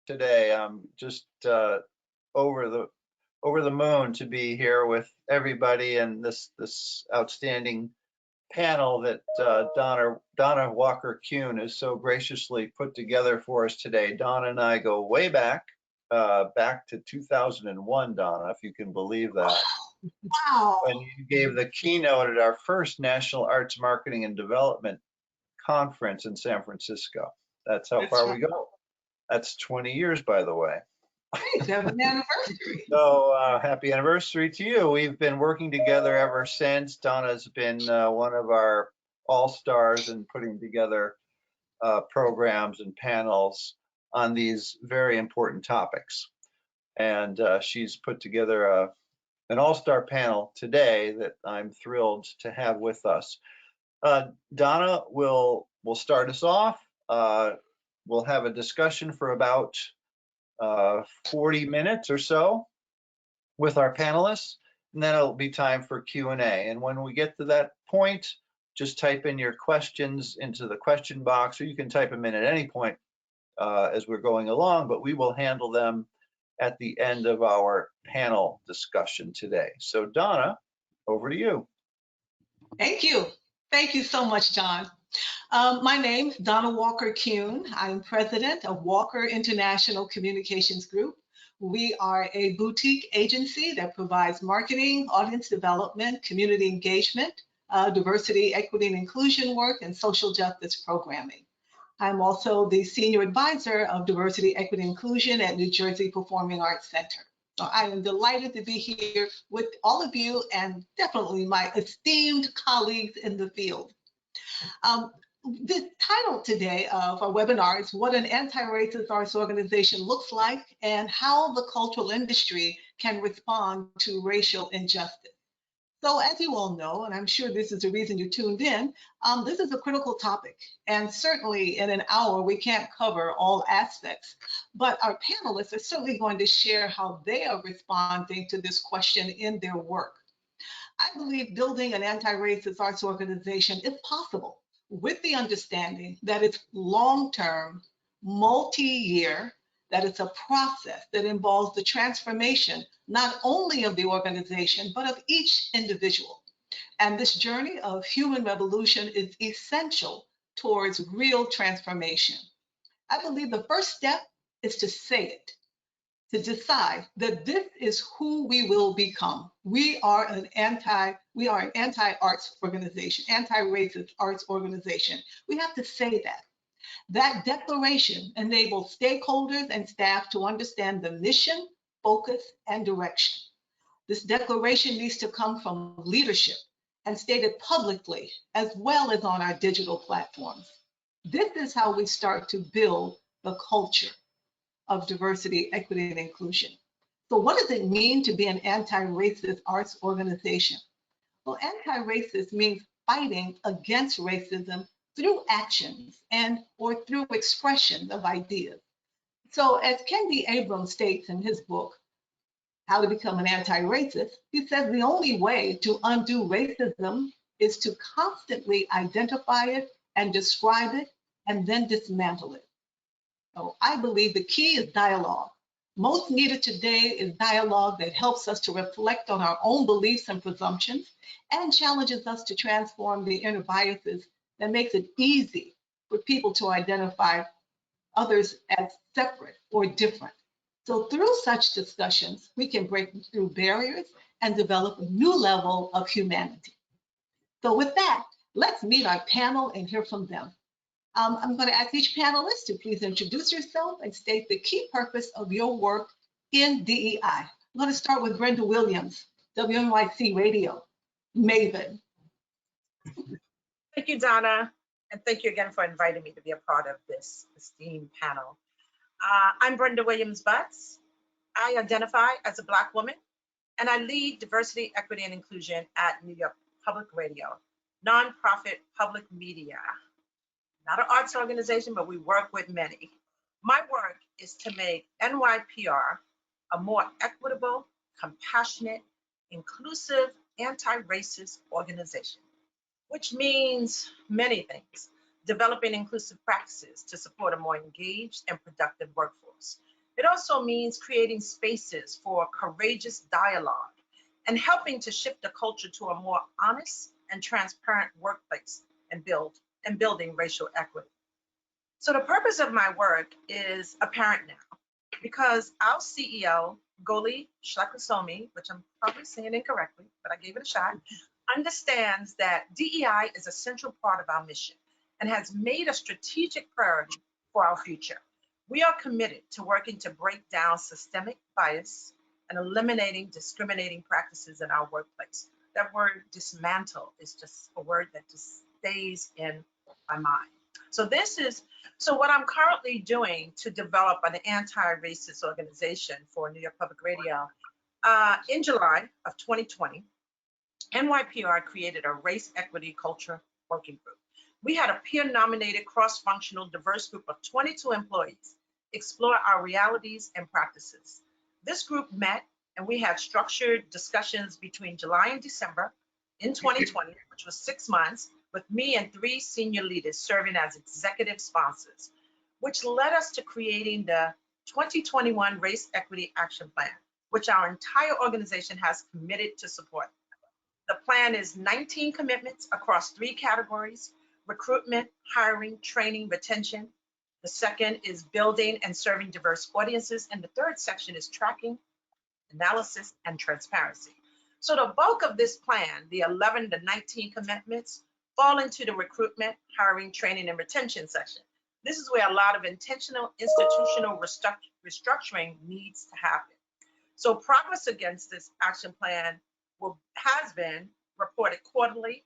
today. I'm just over the over the moon to be here with everybody and this outstanding panel that Donna Walker Kuhn has so graciously put together for us today. Donna and I go way back to 2001, Donna, if you can believe that. Wow. When you gave the keynote at our first National Arts Marketing and Development Conference in San Francisco. That's how far we go. That's 20 years, by the way. Happy anniversary. So happy anniversary to you. We've been working together ever since. Donna's been one of our all-stars in putting together programs and panels on these very important topics. And she's put together an all-star panel today that I'm thrilled to have with us. Donna will start us off. We'll have a discussion for about 40 minutes or so with our panelists, and then it'll be time for Q&A. And when we get to that point, just type in your questions into the question box, or you can type them in at any point as we're going along, but we will handle them at the end of our panel discussion today. So Donna, over to you. Thank you. Thank you so much, John. My name is Donna Walker Kuhn. I'm president of Walker International Communications Group. We are a boutique agency that provides marketing, audience development, community engagement, diversity, equity, and inclusion work, and social justice programming. I'm also the senior advisor of diversity, equity, and inclusion at New Jersey Performing Arts Center. So I am delighted to be here with all of you and definitely my esteemed colleagues in the field. The title today of our webinar is What an Anti-Racist Arts Organization Looks Like and How the Cultural Industry Can Respond to Racial Injustice. So as you all know, and I'm sure this is the reason you tuned in, this is a critical topic. And certainly in an hour, we can't cover all aspects. But our panelists are certainly going to share how they are responding to this question in their work. I believe building an anti-racist arts organization is possible with the understanding that it's long-term, multi-year, that it's a process that involves the transformation not only of the organization, but of each individual. And this journey of human revolution is essential towards real transformation. I believe the first step is to say it, to decide that this is who we will become. We are an anti-arts organization, anti-racist arts organization. We have to say that. That declaration enables stakeholders and staff to understand the mission, focus, and direction. This declaration needs to come from leadership and stated publicly, as well as on our digital platforms. This is how we start to build the culture of diversity, equity, and inclusion. So what does it mean to be an anti-racist arts organization? Well, anti-racist means fighting against racism through actions and or through expression of ideas. So as Kendi Abrams states in his book, How to Become an Anti-Racist, he says the only way to undo racism is to constantly identify it and describe it and then dismantle it. So I believe the key is dialogue. Most needed today is dialogue that helps us to reflect on our own beliefs and presumptions and challenges us to transform the inner biases that makes it easy for people to identify others as separate or different. So through such discussions, we can break through barriers and develop a new level of humanity. So with that, let's meet our panel and hear from them. I'm going to ask each panelist to please introduce yourself and state the key purpose of your work in DEI. I'm going to start with Brenda Williams, WNYC Radio, Maven. Thank you, Donna, and thank you again for inviting me to be a part of this esteemed panel. I'm Brenda Williams Butts. I identify as a Black woman, and I lead diversity, equity, and inclusion at New York Public Radio, nonprofit public media. Not an arts organization, but we work with many. My work is to make NYPR a more equitable, compassionate, inclusive, anti-racist organization, which means many things. Developing inclusive practices to support a more engaged and productive workforce. It also means creating spaces for courageous dialogue and helping to shift the culture to a more honest and transparent workplace and building racial equity. So the purpose of my work is apparent now because our CEO, Goli Shlekusomi, which I'm probably saying incorrectly, but I gave it a shot, understands that DEI is a central part of our mission and has made a strategic priority for our future. We are committed to working to break down systemic bias and eliminating discriminating practices in our workplace. That word dismantle is just a word that just stays in my mind. So what I'm currently doing to develop an anti-racist organization for New York Public Radio, in July of 2020, NYPR created a race equity culture working group. We had a peer-nominated cross-functional diverse group of 22 employees explore our realities and practices. This group met and we had structured discussions between July and December in 2020, which was 6 months, with me and 3 senior leaders serving as executive sponsors, which led us to creating the 2021 Race Equity Action Plan, which our entire organization has committed to support. The plan is 19 commitments across 3 categories: recruitment, hiring, training, retention. The second is building and serving diverse audiences. And the third section is tracking, analysis, and transparency. So the bulk of this plan, the 11 to 19 commitments, fall into the recruitment, hiring, training, and retention section. This is where a lot of intentional institutional restructuring needs to happen. So progress against this action plan has been reported quarterly,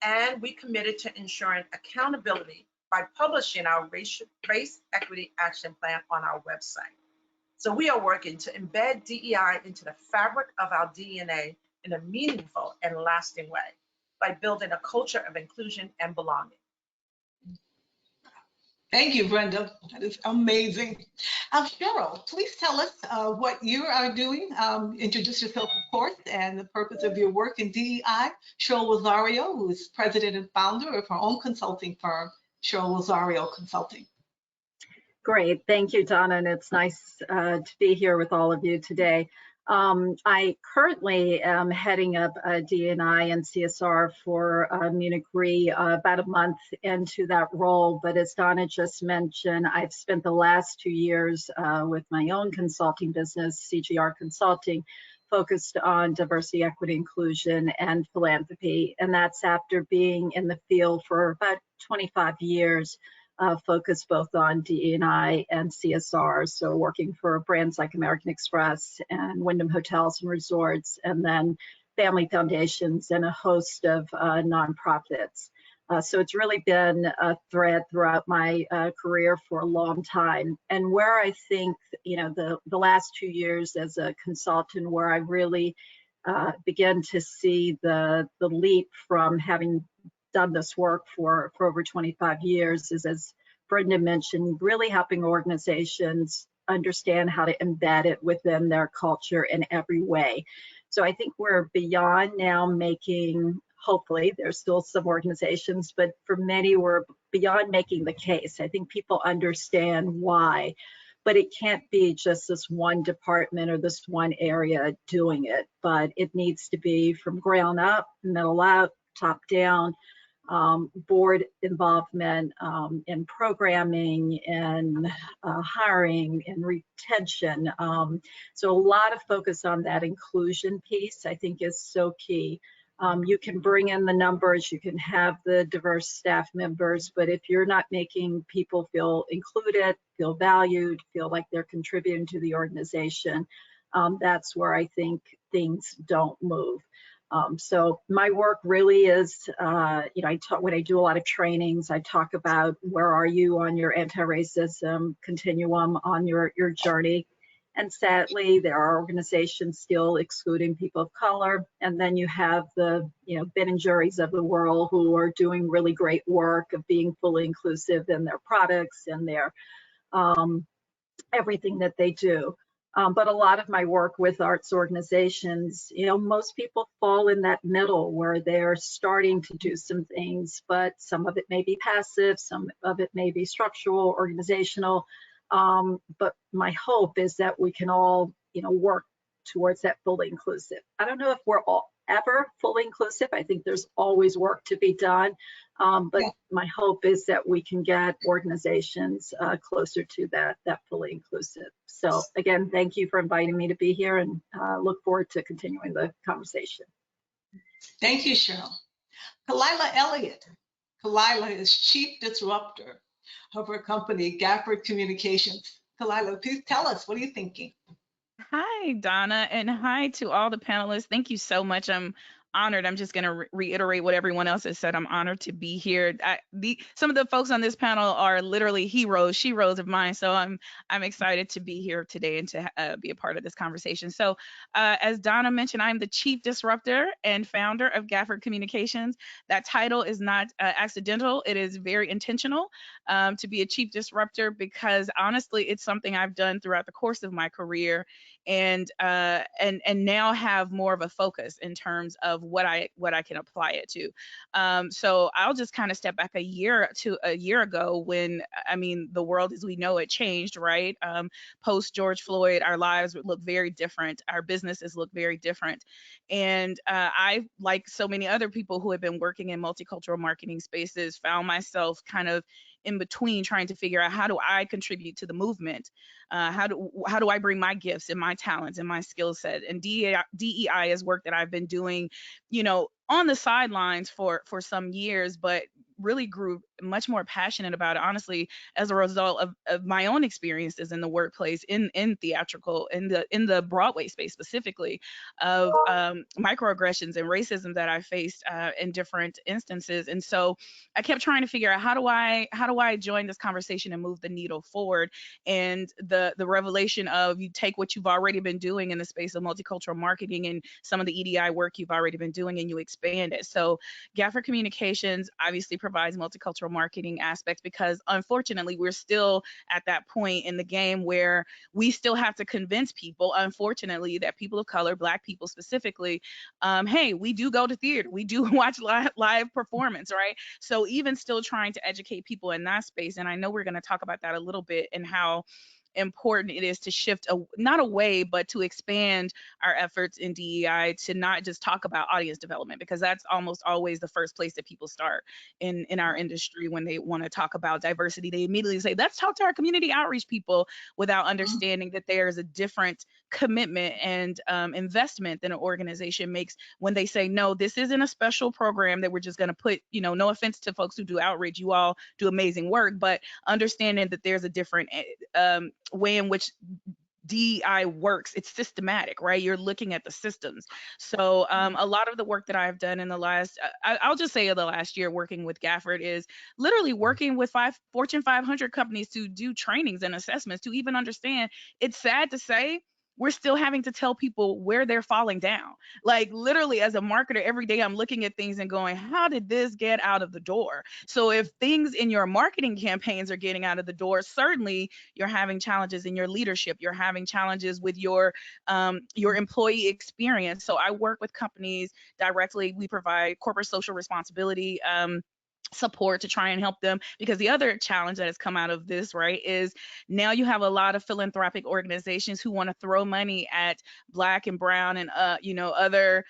and we committed to ensuring accountability by publishing our race equity action plan on our website. So we are working to embed DEI into the fabric of our DNA in a meaningful and lasting way by building a culture of inclusion and belonging. Thank you, Brenda. That is amazing. Cheryl, please tell us what you are doing. Introduce yourself, of course, and the purpose of your work in DEI. Cheryl Rosario, who is president and founder of her own consulting firm, Cheryl Rosario Consulting. Great. Thank you, Donna. And it's nice to be here with all of you today. I currently am heading up D&I and CSR for Munich Re, about a month into that role. But as Donna just mentioned, I've spent the last 2 years with my own consulting business, CGR Consulting, focused on diversity, equity, inclusion, and philanthropy. And that's after being in the field for about 25 years. Focused both on DE&I and CSR, so working for brands like American Express and Wyndham Hotels and Resorts, and then family foundations and a host of nonprofits. So it's really been a thread throughout my career for a long time. And where I think, the last 2 years as a consultant, where I really began to see the leap from having done this work for over 25 years is, as Brenda mentioned, really helping organizations understand how to embed it within their culture in every way. So I think we're beyond now making, hopefully, there's still some organizations, but for many, we're beyond making the case. I think people understand why, but it can't be just this one department or this one area doing it, but it needs to be from ground up, middle out, top down. Board involvement in programming and hiring and retention. So a lot of focus on that inclusion piece, I think, is so key. You can bring in the numbers, you can have the diverse staff members, but if you're not making people feel included, feel valued, feel like they're contributing to the organization, that's where I think things don't move. So my work really is, when I do a lot of trainings, I talk about where are you on your anti-racism continuum on your journey. And sadly, there are organizations still excluding people of color. And then you have the, Ben and Jerry's of the world who are doing really great work of being fully inclusive in their products and their everything that they do. But a lot of my work with arts organizations, most people fall in that middle where they're starting to do some things, but some of it may be passive, some of it may be structural, organizational, But my hope is that we can all, work towards that fully inclusive. I don't know if we're all ever fully inclusive. I think there's always work to be done. But Yeah. my hope is that we can get organizations closer to that fully inclusive. So again, thank you for inviting me to be here, and look forward to continuing the conversation. Thank you, Cheryl. Kalila Elliott. Kalila is Chief Disruptor of her company, Gafford Communications. Kalila, please tell us, what are you thinking? Hi, Donna, and hi to all the panelists. Thank you so much. I'm honored. I'm just going to reiterate what everyone else has said. I'm honored to be here. Some of the folks on this panel are literally heroes, sheroes of mine. So I'm excited to be here today and to be a part of this conversation. So as Donna mentioned, I'm the Chief Disruptor and founder of Gafford Communications. That title is not accidental. It is very intentional to be a Chief Disruptor, because honestly, it's something I've done throughout the course of my career, and now have more of a focus in terms of what I can apply it to. So I'll just kind of step back a year ago, when the world as we know it changed, right? Post George Floyd, our lives would look very different. Our businesses look very different. And I, like so many other people who have been working in multicultural marketing spaces, found myself kind of in between, trying to figure out, how do I contribute to the movement? How do I bring my gifts and my talents and my skill set? And DEI is work that I've been doing, on the sidelines for some years, but really grew much more passionate about it, honestly, as a result of my own experiences in the workplace, in theatrical, in the Broadway space specifically, of microaggressions and racism that I faced in different instances. And so I kept trying to figure out, how do I join this conversation and move the needle forward? And the revelation of, you take what you've already been doing in the space of multicultural marketing and some of the EDI work you've already been doing, and you expand it. So Gafford Communications obviously provides multicultural marketing aspects, because unfortunately we're still at that point in the game where we still have to convince people, unfortunately, that people of color, Black people specifically, hey, we do go to theater, we do watch live performance, right? So even still trying to educate people in that space, and I know we're going to talk about that a little bit, and how important it is to shift not away, but to expand our efforts in DEI, to not just talk about audience development, because that's almost always the first place that people start in our industry when they want to talk about diversity. They immediately say, let's talk to our community outreach people, without understanding that there's a different commitment and investment that an organization makes when they say, no, this isn't a special program that we're just going to put, no offense to folks who do outreach, you all do amazing work, but understanding that there's a different way in which DEI works. It's systematic, right? You're looking at the systems. So a lot of the work that I've done in the last, I'll just say the last year working with Gafford, is literally working with Fortune 500 companies to do trainings and assessments to even understand. It's sad to say, we're still having to tell people where they're falling down. Like literally, as a marketer, every day I'm looking at things and going, how did this get out of the door? So if things in your marketing campaigns are getting out of the door, certainly you're having challenges in your leadership. You're having challenges with your employee experience. So I work with companies directly. We provide corporate social responsibility support to try and help them, because the other challenge that has come out of this, right, is now you have a lot of philanthropic organizations who want to throw money at Black and brown and other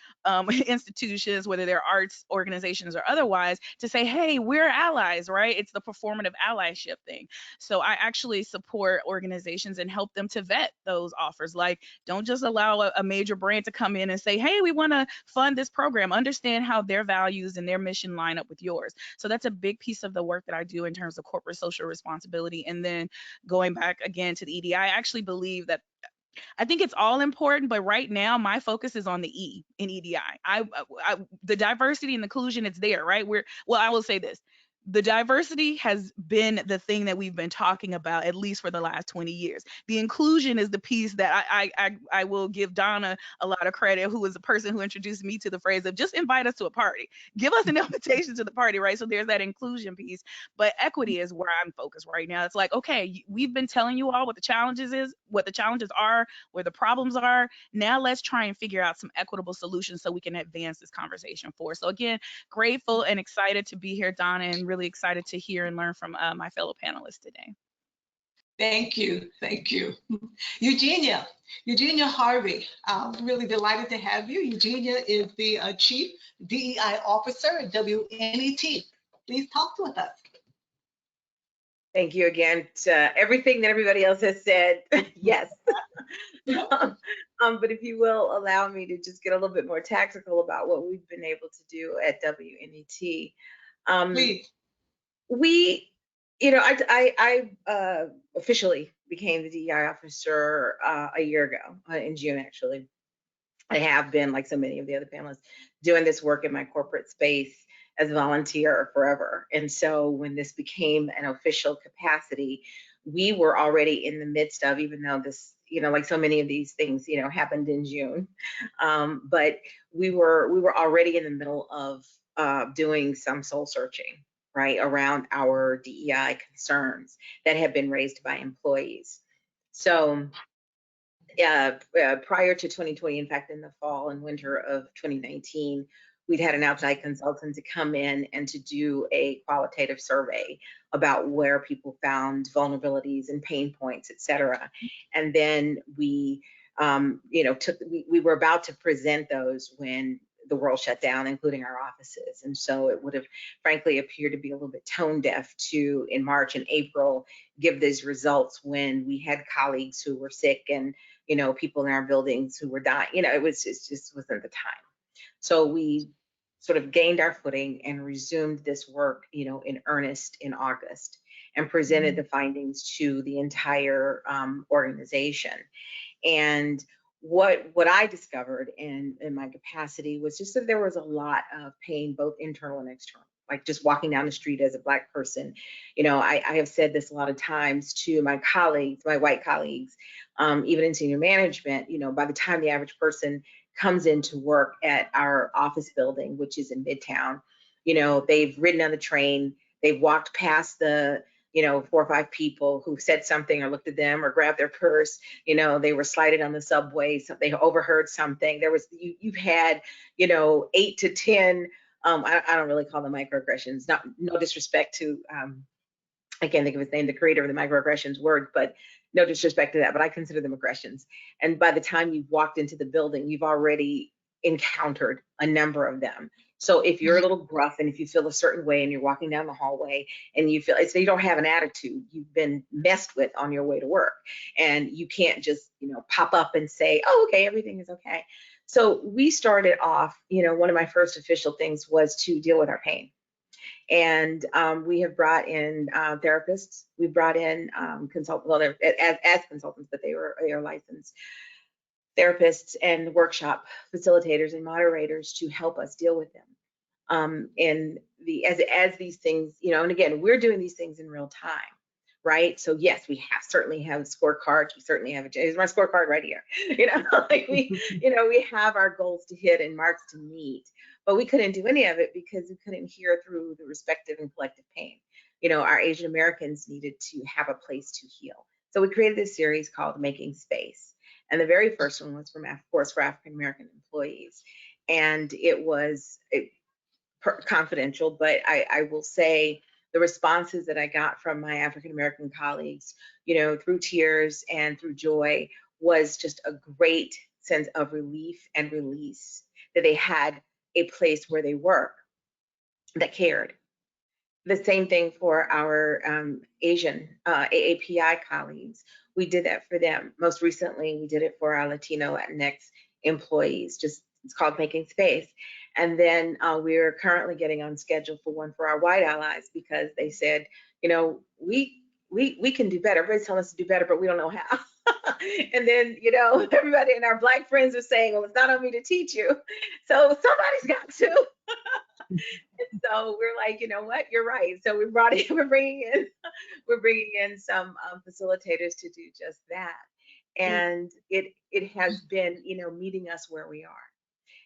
institutions, whether they're arts organizations or otherwise, to say, hey, we're allies, right? It's the performative allyship thing. So I actually support organizations and help them to vet those offers. Like, don't just allow a major brand to come in and say, hey, we want to fund this program. Understand how their values and their mission line up with yours. So that's a big piece of the work that I do in terms of corporate social responsibility. And then going back again to the EDI, I actually believe that, I think it's all important, but right now my focus is on the E in EDI. The diversity and inclusion, it's there, right? I will say this. The diversity has been the thing that we've been talking about, at least for the last 20 years. The inclusion is the piece that I will give Donna a lot of credit, who was the person who introduced me to the phrase of just invite us to a party. Give us an invitation to the party, right? So there's that inclusion piece. But equity is where I'm focused right now. It's like, okay, we've been telling you all what the challenges are, where the problems are. Now let's try and figure out some equitable solutions so we can advance this conversation forward. So again, grateful and excited to be here, Donna, and really excited to hear and learn from my fellow panelists today. Thank you. Thank you. Eugenia, Eugenia Harvey, I'm really delighted to have you. Eugenia is the Chief DEI Officer at WNET. Please talk to us. Thank you again to everything that everybody else has said. Yes. But if you will allow me to just get a little bit more tactical about what we've been able to do at WNET. Please. We, you know, I officially became the DEI officer a year ago, in June, actually. I have been, like so many of the other panelists, doing this work in my corporate space as a volunteer forever. And so when this became an official capacity, we were already in the midst of, even though this, you know, like so many of these things, you know, happened in June, but we were already in the middle of doing some soul searching, right, around our DEI concerns that have been raised by employees. So prior to 2020, in fact, in the fall and winter of 2019, we'd had an outside consultant to come in and to do a qualitative survey about where people found vulnerabilities and pain points, et cetera. And then we, you know, we were about to present those when the world shut down, including our offices. And so it would have frankly appeared to be a little bit tone deaf to, in March and April, give these results when we had colleagues who were sick and, you know, people in our buildings who were dying. You know, it just wasn't the time. So we sort of gained our footing and resumed this work, you know, in earnest in August, and presented the findings to the entire organization. And what I discovered in my capacity was just that there was a lot of pain, both internal and external. Like just walking down the street as a Black person, you know, I have said this a lot of times to my colleagues, my white colleagues, even in senior management. You know, by the time the average person comes into work at our office building, which is in Midtown, you know, they've ridden on the train, they've walked past the, you know, 4 or 5 people who said something or looked at them or grabbed their purse. You know, they were slighted on the subway, so they overheard something. There was, you've had, you know, 8 to 10, I don't really call them microaggressions, no disrespect to, I can't think of his name, the creator of the microaggressions word, but no disrespect to that, but I consider them aggressions. And by the time you've walked into the building, you've already encountered a number of them. So if you're a little gruff and if you feel a certain way and you're walking down the hallway and you feel, so you don't have an attitude, you've been messed with on your way to work, and you can't just, you know, pop up and say, oh, okay, everything is okay. So we started off, you know, one of my first official things was to deal with our pain. And we have brought in therapists. We brought in consultants, well, as consultants, but they are licensed therapists and workshop facilitators and moderators to help us deal with them. And as these things, you know, and again, we're doing these things in real time, right? So yes, we certainly have scorecards. We certainly have here's my scorecard right here. You know, like you know, we have our goals to hit and marks to meet, but we couldn't do any of it because we couldn't hear through the respective and collective pain. You know, our Asian Americans needed to have a place to heal. So we created this series called Making Space. And the very first one was from, of course, for African American employees. And it was confidential, but I will say the responses that I got from my African American colleagues, you know, through tears and through joy, was just a great sense of relief and release that they had a place where they work that cared. The same thing for our Asian AAPI colleagues. We did that for them. Most recently, we did it for our Latino Latinx employees. Just it's called Making Space. And then we're currently getting on schedule for one for our white allies because they said, you know, we can do better. Everybody's telling us to do better, but we don't know how. And then, you know, everybody and our Black friends are saying, well, it's not on me to teach you. So somebody's got to. And so we're like, you know what, you're right. So we're bringing in some facilitators to do just that. And it has been, you know, meeting us where we are.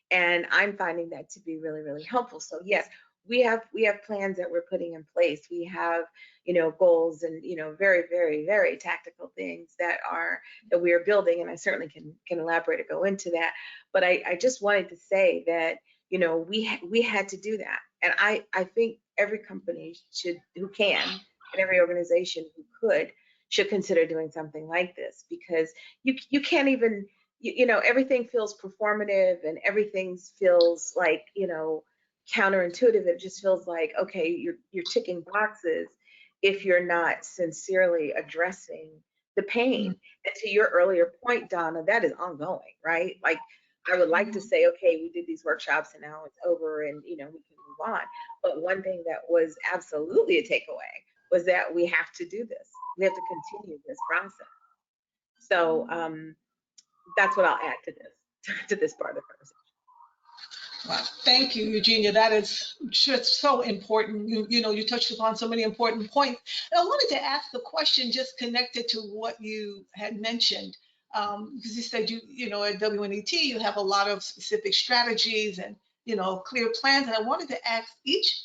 And I'm finding that to be really, really helpful. So yes, we have plans that we're putting in place. We have, you know, goals and, you know, very, very, very tactical things that we are building. And I certainly can elaborate or go into that. But I just wanted to say that, you know, we had to do that. And I think every company who can, and every organization who could, should consider doing something like this, because you can't even, everything feels performative and everything feels like, counterintuitive. It just feels like, okay, you're ticking boxes if you're not sincerely addressing the pain. And to your earlier point, Donna, that is ongoing, right? Like, I would like to say, okay, we did these workshops and now it's over and, we can move on. But one thing that was absolutely a takeaway was that we have to do this. We have to continue this process. So that's what I'll add to this part of the conversation. Wow. Thank you, Eugenia. That is just so important. You touched upon so many important points. And I wanted to ask a question just connected to what you had mentioned. Because you said at WNET you have a lot of specific strategies and clear plans. And I wanted to ask each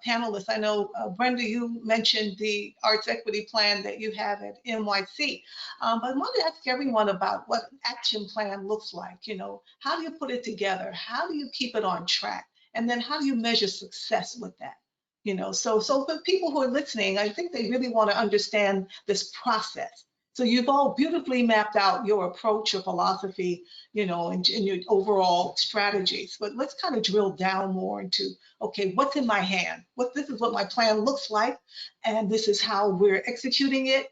panelist. I know Brenda, you mentioned the arts equity plan that you have at NYC. But I wanted to ask everyone about what an action plan looks like. How do you put it together? How do you keep it on track? And then how do you measure success with that? So for people who are listening, I think they really want to understand this process. So you've all beautifully mapped out your approach, your philosophy, and your overall strategies. But let's kind of drill down more into, okay, what's in my hand? This is what my plan looks like, and this is how we're executing it.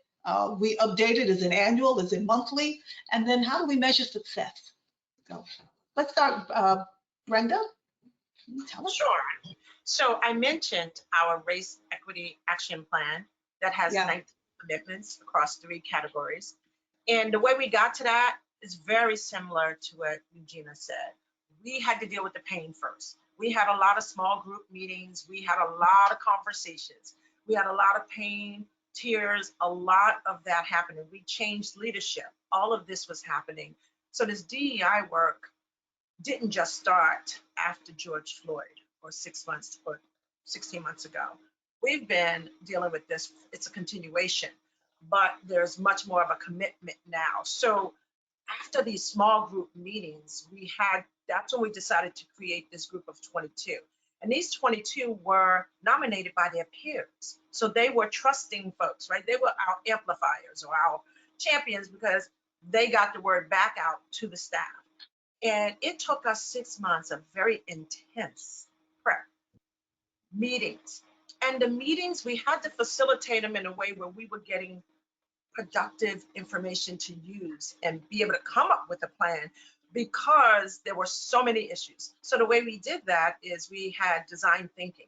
We update it. Is it annual? Is it monthly? And then how do we measure success? So let's start, Brenda. Tell us. Sure. So I mentioned our race equity action plan that has 19 commitments across 3 categories. And the way we got to that is very similar to what Eugenia said. We had to deal with the pain first. We had a lot of small group meetings. We had a lot of conversations. We had a lot of pain, tears, a lot of that happening. We changed leadership. All of this was happening. So this DEI work didn't just start after George Floyd or 6 months or 16 months ago. We've been dealing with this. It's a continuation, but there's much more of a commitment now. So after these small group meetings, that's when we decided to create this group of 22. And these 22 were nominated by their peers. So they were trusting folks, right? They were our amplifiers or our champions because they got the word back out to the staff. And it took us 6 months of very intense prep meetings. And the meetings, we had to facilitate them in a way where we were getting productive information to use and be able to come up with a plan because there were so many issues. So the way we did that is we had design thinking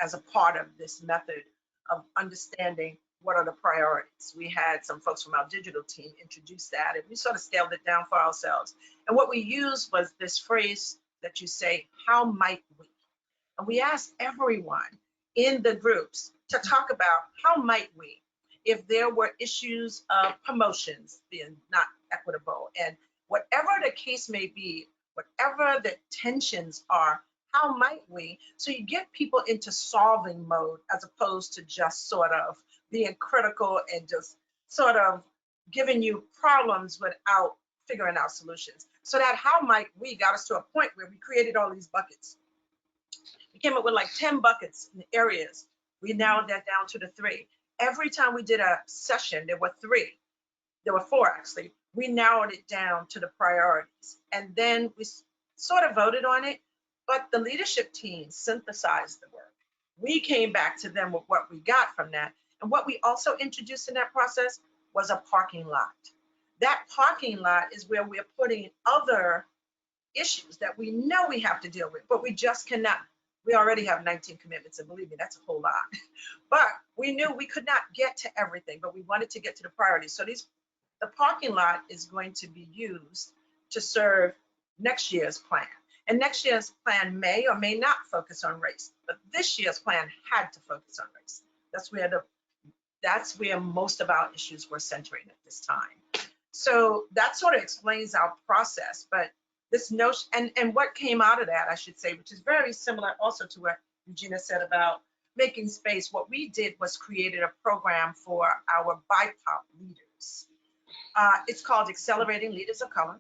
as a part of this method of understanding what are the priorities. We had some folks from our digital team introduce that, and we sort of scaled it down for ourselves. And what we used was this phrase that you say, how might we? And we asked everyone in the groups to talk about how might we, if there were issues of promotions being not equitable, and whatever the case may be, whatever the tensions are, how might we? So you get people into solving mode as opposed to just sort of being critical and just sort of giving you problems without figuring out solutions. So that how might we got us to a point where we created all these buckets. We came up with like 10 buckets in areas. We narrowed that down to the 3. Every time we did a session, there were 3. There were 4 actually. We narrowed it down to the priorities. And then we sort of voted on it, but the leadership team synthesized the work. We came back to them with what we got from that. And what we also introduced in that process was a parking lot. That parking lot is where we're putting other issues that we know we have to deal with, but we just cannot. We already have 19 commitments, and believe me, that's a whole lot. But we knew we could not get to everything, but we wanted to get to the priorities. So the parking lot is going to be used to serve next year's plan. And next year's plan may or may not focus on race, but this year's plan had to focus on race. That's where most of our issues were centering at this time. So that sort of explains our process, but this notion, and what came out of that, I should say, which is very similar also to what Eugenia said about making space. What we did was created a program for our BIPOC leaders. It's called Accelerating Leaders of Color.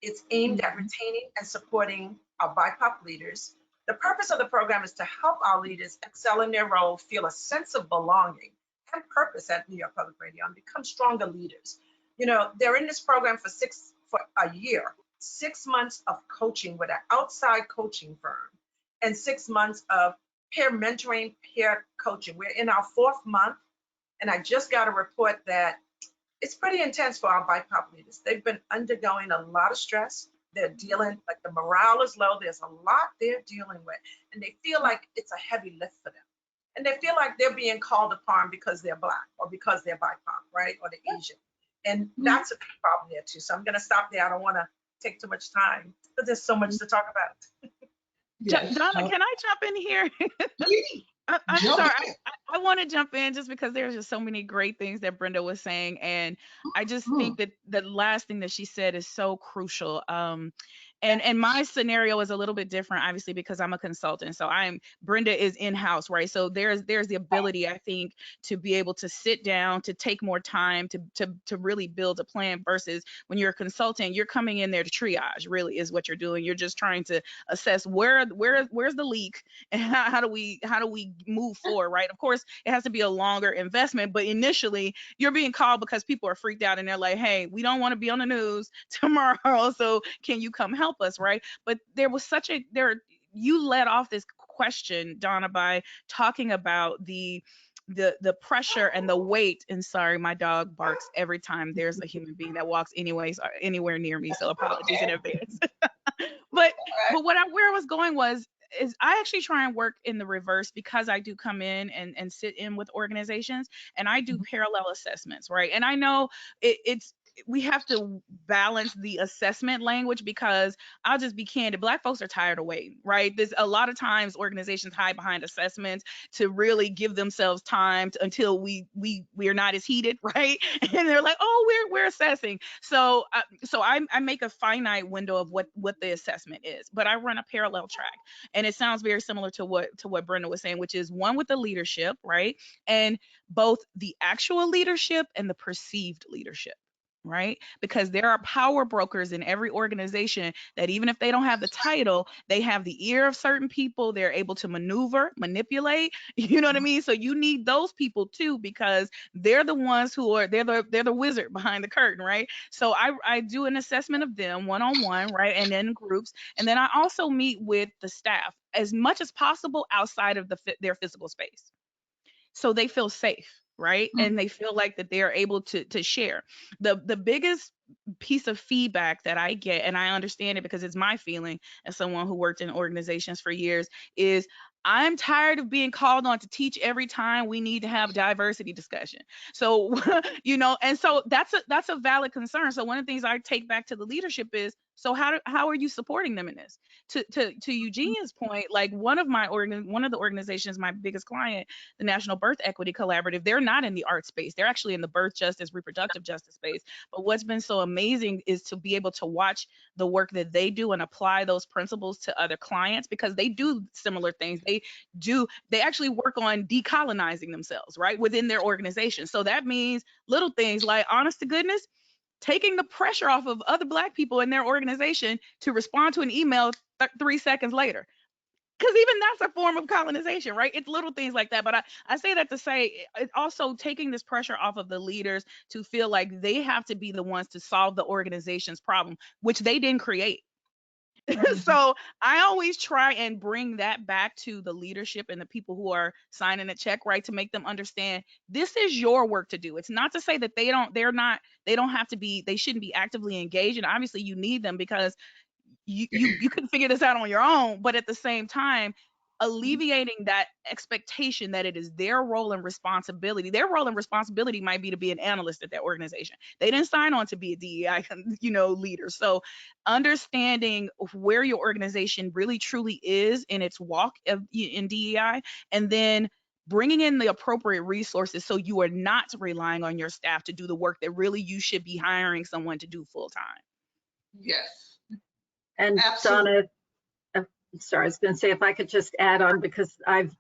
It's aimed at retaining and supporting our BIPOC leaders. The purpose of the program is to help our leaders excel in their role, feel a sense of belonging, and purpose at New York Public Radio and become stronger leaders. You know, they're in this program for a year, 6 months of coaching with an outside coaching firm, and 6 months of peer mentoring, peer coaching. We're in our 4th month, and I just got a report that it's pretty intense for our BIPOC leaders. They've been undergoing a lot of stress. They're dealing, like the morale is low. There's a lot they're dealing with, and they feel like it's a heavy lift for them. And they feel like they're being called upon because they're Black or because they're BIPOC, right? Or they're Asian. And that's a big problem there too. So I'm going to stop there. I don't want to take too much time, but there's so much to talk about. Yes. Donna, can I jump in here? Please, I'm jump sorry. in. I want to jump in just because there's just so many great things that Brenda was saying. And I just think that the last thing that she said is so crucial. And my scenario is a little bit different, obviously, because I'm a consultant. So Brenda is in-house, right? So there's the ability, I think, to be able to sit down, to take more time, to really build a plan versus when you're a consultant, you're coming in there to triage, really is what you're doing. You're just trying to assess where's the leak and how do we move forward, right? Of course, it has to be a longer investment, but initially you're being called because people are freaked out and they're like, hey, we don't want to be on the news tomorrow, so can you come help us, right? But there was you led off this question, Donna, by talking about the pressure and the weight. And sorry, my dog barks every time there's a human being that walks anywhere near me, so apologies in advance. But where I was going is I actually try and work in the reverse, because I do come in and sit in with organizations and I do parallel assessments, right? And I know we have to balance the assessment language, because I'll just be candid, Black folks are tired of waiting, right? There's a lot of times organizations hide behind assessments to really give themselves time until we're not as heated, right? And they're like, oh, we're assessing. So I make a finite window of what the assessment is, but I run a parallel track, and it sounds very similar to what Brenda was saying, which is one with the leadership, right? And both the actual leadership and the perceived leadership, right? Because there are power brokers in every organization that even if they don't have the title, they have the ear of certain people. They're able to manipulate, you know what I mean? So you need those people too, because they're the ones they're the wizard behind the curtain, right? So I do an assessment of them one-on-one, right? And then groups. And then I also meet with the staff as much as possible outside of their physical space, so they feel safe, right? And they feel like that they are able to share. The biggest piece of feedback that I get, and I understand it because it's my feeling as someone who worked in organizations for years, is I'm tired of being called on to teach every time we need to have diversity discussion. So, and so that's a valid concern. So one of the things I take back to the leadership is, so how are you supporting them in this? To Eugenia's point, like one of the organizations, my biggest client, the National Birth Equity Collaborative, they're not in the art space. They're actually in the birth justice, reproductive justice space. But what's been so amazing is to be able to watch the work that they do and apply those principles to other clients, because they do similar things. They actually work on decolonizing themselves, right, within their organization. So that means little things like, honest to goodness, taking the pressure off of other Black people in their organization to respond to an email 3 seconds later. Because even that's a form of colonization, right? It's little things like that. But I say that to say, it's also taking this pressure off of the leaders to feel like they have to be the ones to solve the organization's problem, which they didn't create. So I always try and bring that back to the leadership and the people who are signing a check, right? To make them understand this is your work to do. It's not to say that they shouldn't be actively engaged. And obviously you need them, because you couldn't figure this out on your own. But at the same time, alleviating that expectation that it is their role and responsibility. Their role and responsibility might be to be an analyst at that organization. They didn't sign on to be a DEI, leader. So understanding where your organization really truly is in its walk in DEI, and then bringing in the appropriate resources so you are not relying on your staff to do the work that really you should be hiring someone to do full time. Yes. And Absolutely. Donna, sorry, I was going to say, if I could just add on, because I've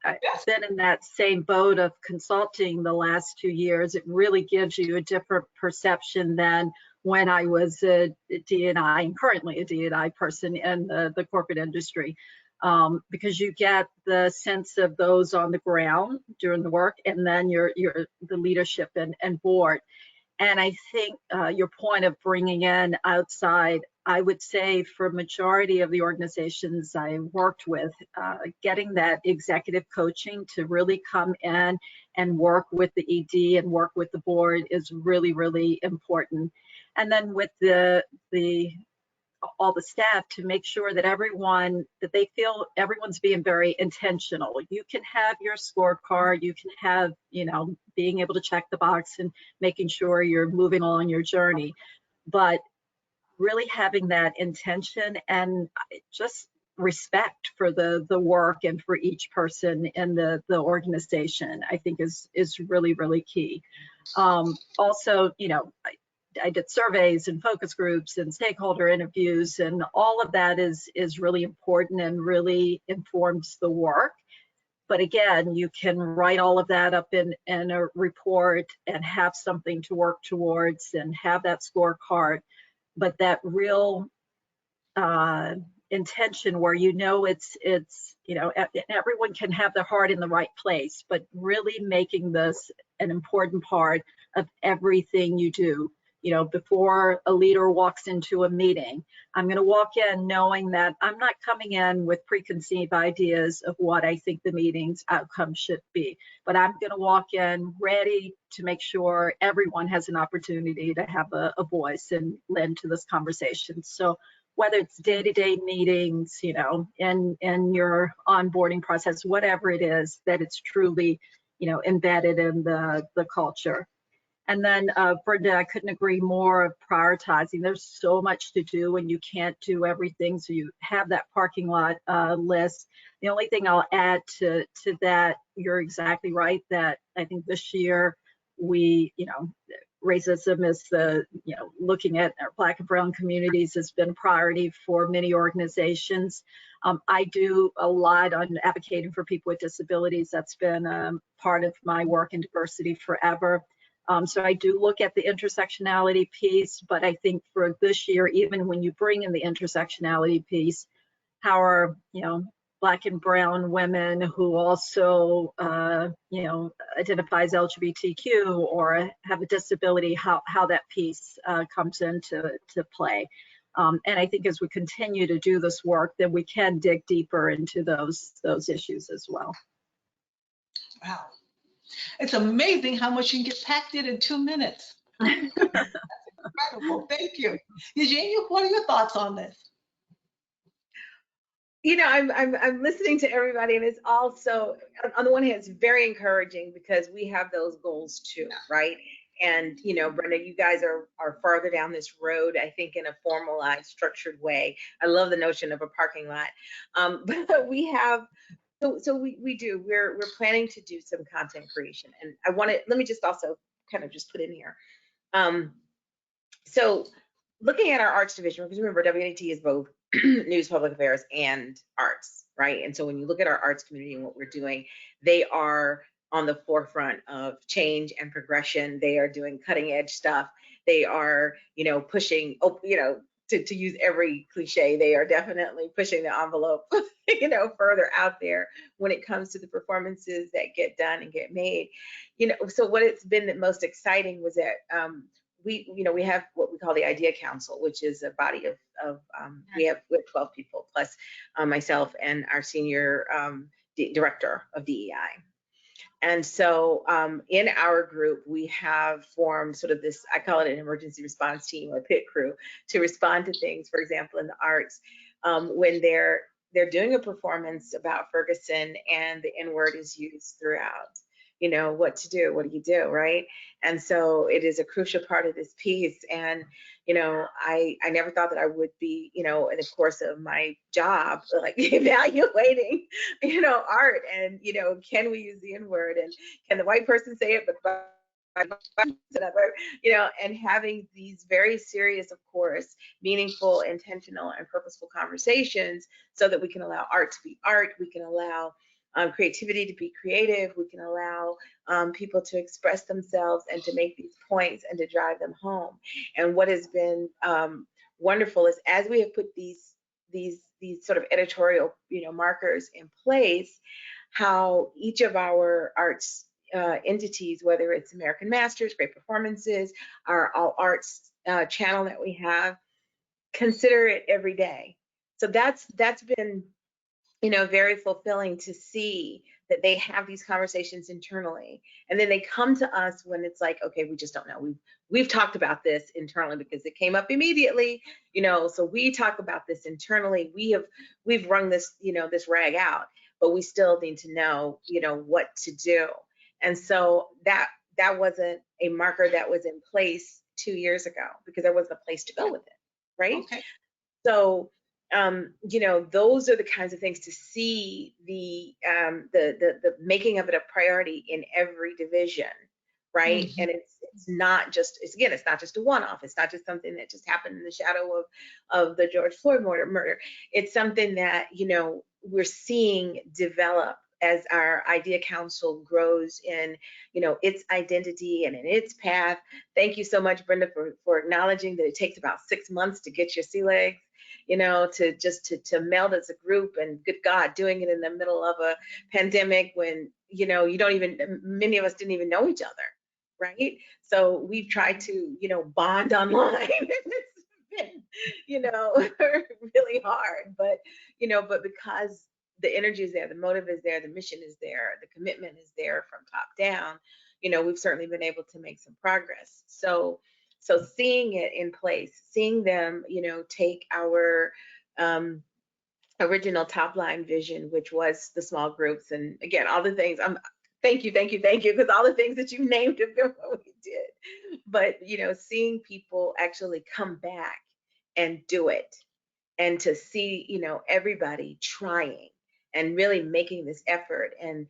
been in that same boat of consulting the last 2 years. It really gives you a different perception than when I was a D&I, and currently a D&I person in the corporate industry. because you get the sense of those on the ground doing the work, and then the leadership and board. And I think your point of bringing in outside, I would say for majority of the organizations I worked with, getting that executive coaching to really come in and work with the ED and work with the board is really, really important. And then with all the staff, to make sure that that they feel everyone's being very intentional. You can have your scorecard, you can have, being able to check the box and making sure you're moving along your journey, but really having that intention and just respect for the work and for each person in the organization, I think is really, really key. Also, I did surveys and focus groups and stakeholder interviews, and all of that is really important and really informs the work. But again, you can write all of that up in a report and have something to work towards and have that scorecard. But that real intention where it's everyone can have their heart in the right place, but really making this an important part of everything you do. Before a leader walks into a meeting, I'm going to walk in knowing that I'm not coming in with preconceived ideas of what I think the meeting's outcome should be, but I'm going to walk in ready to make sure everyone has an opportunity to have a voice and lend to this conversation. So whether it's day-to-day meetings, in your onboarding process, whatever it is, that it's truly, embedded in the culture. And then, Brenda, I couldn't agree more of prioritizing. There's so much to do and you can't do everything. So you have that parking lot list. The only thing I'll add to that, you're exactly right, that I think this year we, racism is looking at our Black and Brown communities has been a priority for many organizations. I do a lot on advocating for people with disabilities. That's been part of my work in diversity forever. So I do look at the intersectionality piece, but I think for this year, even when you bring in the intersectionality piece, how are, Black and Brown women who also, identifies LGBTQ or have a disability, how that piece comes into play. And I think as we continue to do this work, then we can dig deeper into those issues as well. Wow. It's amazing how much you can get packed in 2 minutes. That's incredible. Thank you. Eugenia, what are your thoughts on this? I'm listening to everybody, and it's also, on the one hand, it's very encouraging because we have those goals too, right? And, Brenda, you guys are farther down this road, I think, in a formalized, structured way. I love the notion of a parking lot. But we have, so we do, we're planning to do some content creation. And let me just also kind of just put in here. So looking at our arts division, because remember, WNET is both news, public affairs, and arts, right? And so when you look at our arts community and what we're doing, they are on the forefront of change and progression. They are doing cutting edge stuff. They are, pushing, to use every cliche, they are definitely pushing the envelope, further out there when it comes to the performances that get done and get made. So what it's been the most exciting was that we have what we call the Idea Council, which is a body of we have 12 people plus myself and our senior director of DEI. And so in our group, we have formed sort of this, I call it an emergency response team or pit crew to respond to things, for example, in the arts, when they're doing a performance about Ferguson and the N-word is used throughout. What to do, what do you do, right? And so it is a crucial part of this piece. And, I never thought that I would be, in the course of my job, like evaluating, art and, can we use the N-word and can the white person say it, but and having these very serious, of course, meaningful, intentional, and purposeful conversations so that we can allow art to be art, we can allow creativity to be creative, we can allow people to express themselves and to make these points and to drive them home. And what has been wonderful is as we have put these these sort of editorial, markers in place, how each of our arts entities, whether it's American Masters, Great Performances, our All Arts channel that we have, consider it every day. So that's been, very fulfilling to see that they have these conversations internally, and then they come to us when it's like, okay, we just don't know. We've talked about this internally because it came up immediately, so we talk about this internally. We've wrung this, this rag out, but we still need to know, what to do. And so that wasn't a marker that was in place 2 years ago because there wasn't a place to go with it, right? Okay. So those are the kinds of things to see the making of it a priority in every division, right? Mhm. And it's not just, it's not just a one-off. It's not just something that just happened in the shadow of the George Floyd murder. It's something that, we're seeing develop as our Idea Council grows in, its identity and in its path. Thank you so much, Brenda, for acknowledging that it takes about 6 months to get your sea legs, to meld as a group, and good God, doing it in the middle of a pandemic when, many of us didn't even know each other, right? So we've tried to, bond online. It's been, really hard, but because the energy is there, the motive is there, the mission is there, the commitment is there from top down, we've certainly been able to make some progress. So seeing it in place, seeing them, take our original top line vision, which was the small groups, and again, all the things, thank you, because all the things that you named have been what we did. But, seeing people actually come back and do it, and to see, everybody trying and really making this effort and,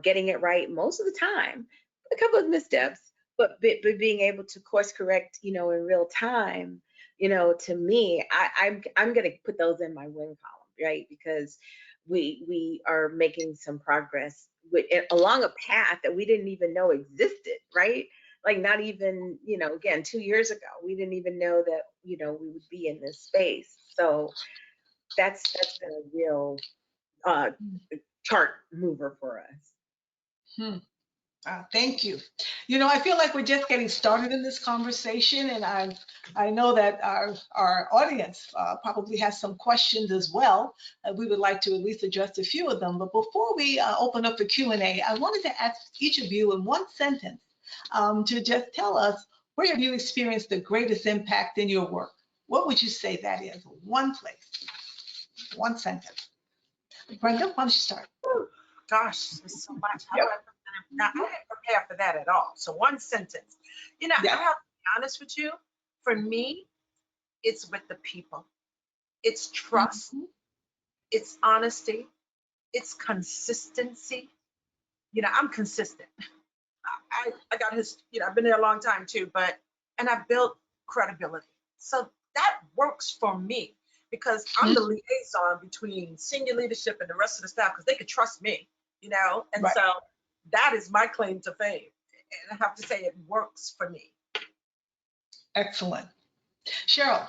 getting it right most of the time, a couple of missteps, but being able to course correct, in real time, to me, I'm going to put those in my win column, right? Because we are making some progress along a path that we didn't even know existed, right? Like not even, again, 2 years ago, we didn't even know that, we would be in this space. So that's been a real chart mover for us. Thank you. I feel like we're just getting started in this conversation, and I know that our audience probably has some questions as well. We would like to at least address a few of them. But before we open up for Q&A, I wanted to ask each of you in one sentence to just tell us, where have you experienced the greatest impact in your work? What would you say that is? One place, one sentence. Brenda, why don't you start? Gosh, there's so much. How do I put that in? Now, I didn't prepare for that at all. So one sentence. I have to be honest with you. For me, it's with the people. It's trust. It's honesty. It's consistency. I'm consistent. I got his, I've been there a long time too, and I built credibility. So that works for me because I'm the liaison between senior leadership and the rest of the staff because they could trust me, and Right. so that is my claim to fame. And I have to say it works for me. Excellent. Cheryl.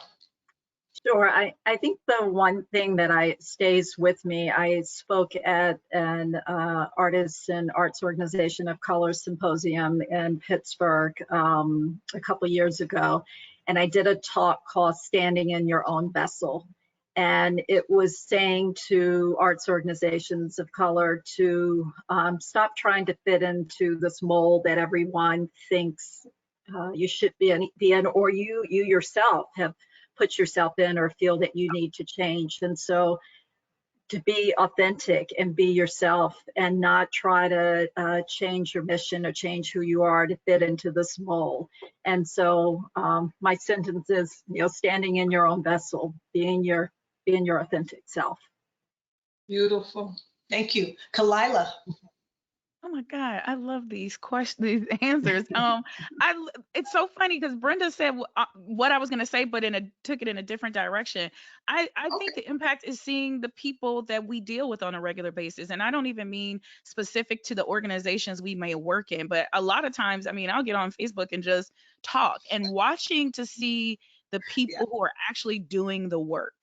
Sure. I think the one thing that stays with me, I spoke at an Artists and Arts Organization of Color Symposium in Pittsburgh a couple years ago, and I did a talk called Standing in Your Own Vessel. And it was saying to arts organizations of color to stop trying to fit into this mold that everyone thinks you should be in, or you yourself have put yourself in or feel that you need to change. And so to be authentic and be yourself and not try to change your mission or change who you are to fit into this mold. And so my sentence is, standing in your own vessel, being your authentic self. Beautiful. Thank you. Kalila. Oh my God, I love these questions, these answers. It's so funny because Brenda said what I was going to say, but took it in a different direction. I think the impact is seeing the people that we deal with on a regular basis, and I don't even mean specific to the organizations we may work in, but a lot of times, I'll get on Facebook and just talk and watching to see the people who are actually doing the work.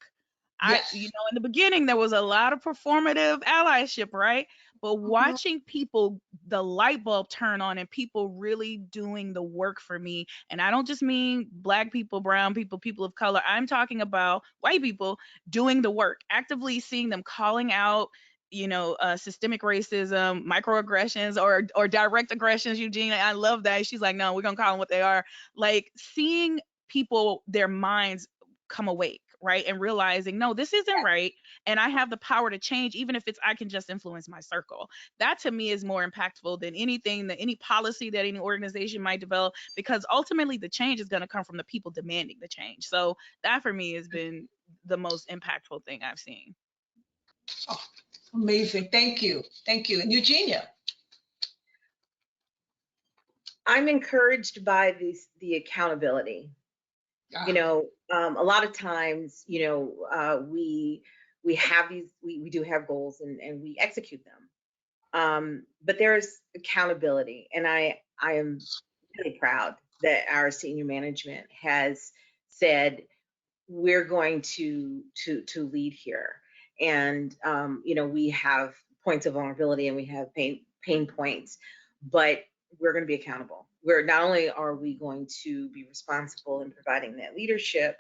Yes. In the beginning, there was a lot of performative allyship, right? But Mhm. watching people, the light bulb turn on and people really doing the work for me. And I don't just mean Black people, brown people, people of color. I'm talking about white people doing the work, actively seeing them calling out, systemic racism, microaggressions, or direct aggressions. Eugenia, I love that. She's like, no, we're gonna call them what they are. Like seeing people, their minds come awake, right, and realizing, no, this isn't right, and I have the power to change, even if it's I can just influence my circle. That to me is more impactful than anything, that any policy that any organization might develop, because ultimately the change is going to come from the people demanding the change. So that for me has been the most impactful thing I've seen. Oh, amazing. Thank you. Thank you. And Eugenia. I'm encouraged by the accountability. You know, a lot of times, we have we do have goals and we execute them. But there's accountability, and I am really proud that our senior management has said we're going to lead here, and we have points of vulnerability and we have pain points, but we're going to be accountable. We're not only are we going to be responsible in providing that leadership,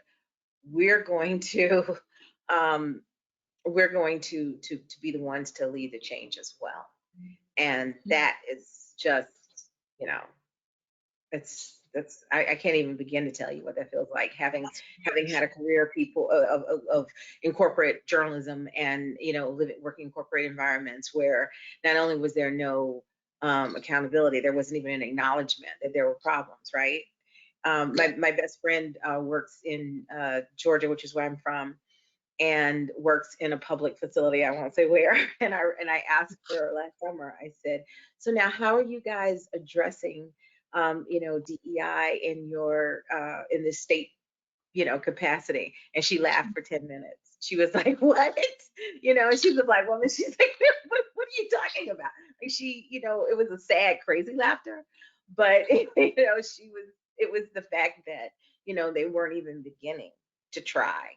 we're going to um, to be the ones to lead the change as well. And that is just, you know, I can't even begin to tell you what that feels like, having had a career people of in corporate journalism, and working in corporate environments where not only was there no accountability, there wasn't even an acknowledgement that there were problems, right? My best friend works in Georgia, which is where I'm from, and works in a public facility. I won't say where. And I asked her last summer, I said, so now how are you guys addressing, DEI in your, in the state, capacity? And she laughed for 10 minutes. She was like, what? And she was like, woman, she's like, what are you talking about? Like it was a sad, crazy laughter, but it was the fact that, they weren't even beginning to try.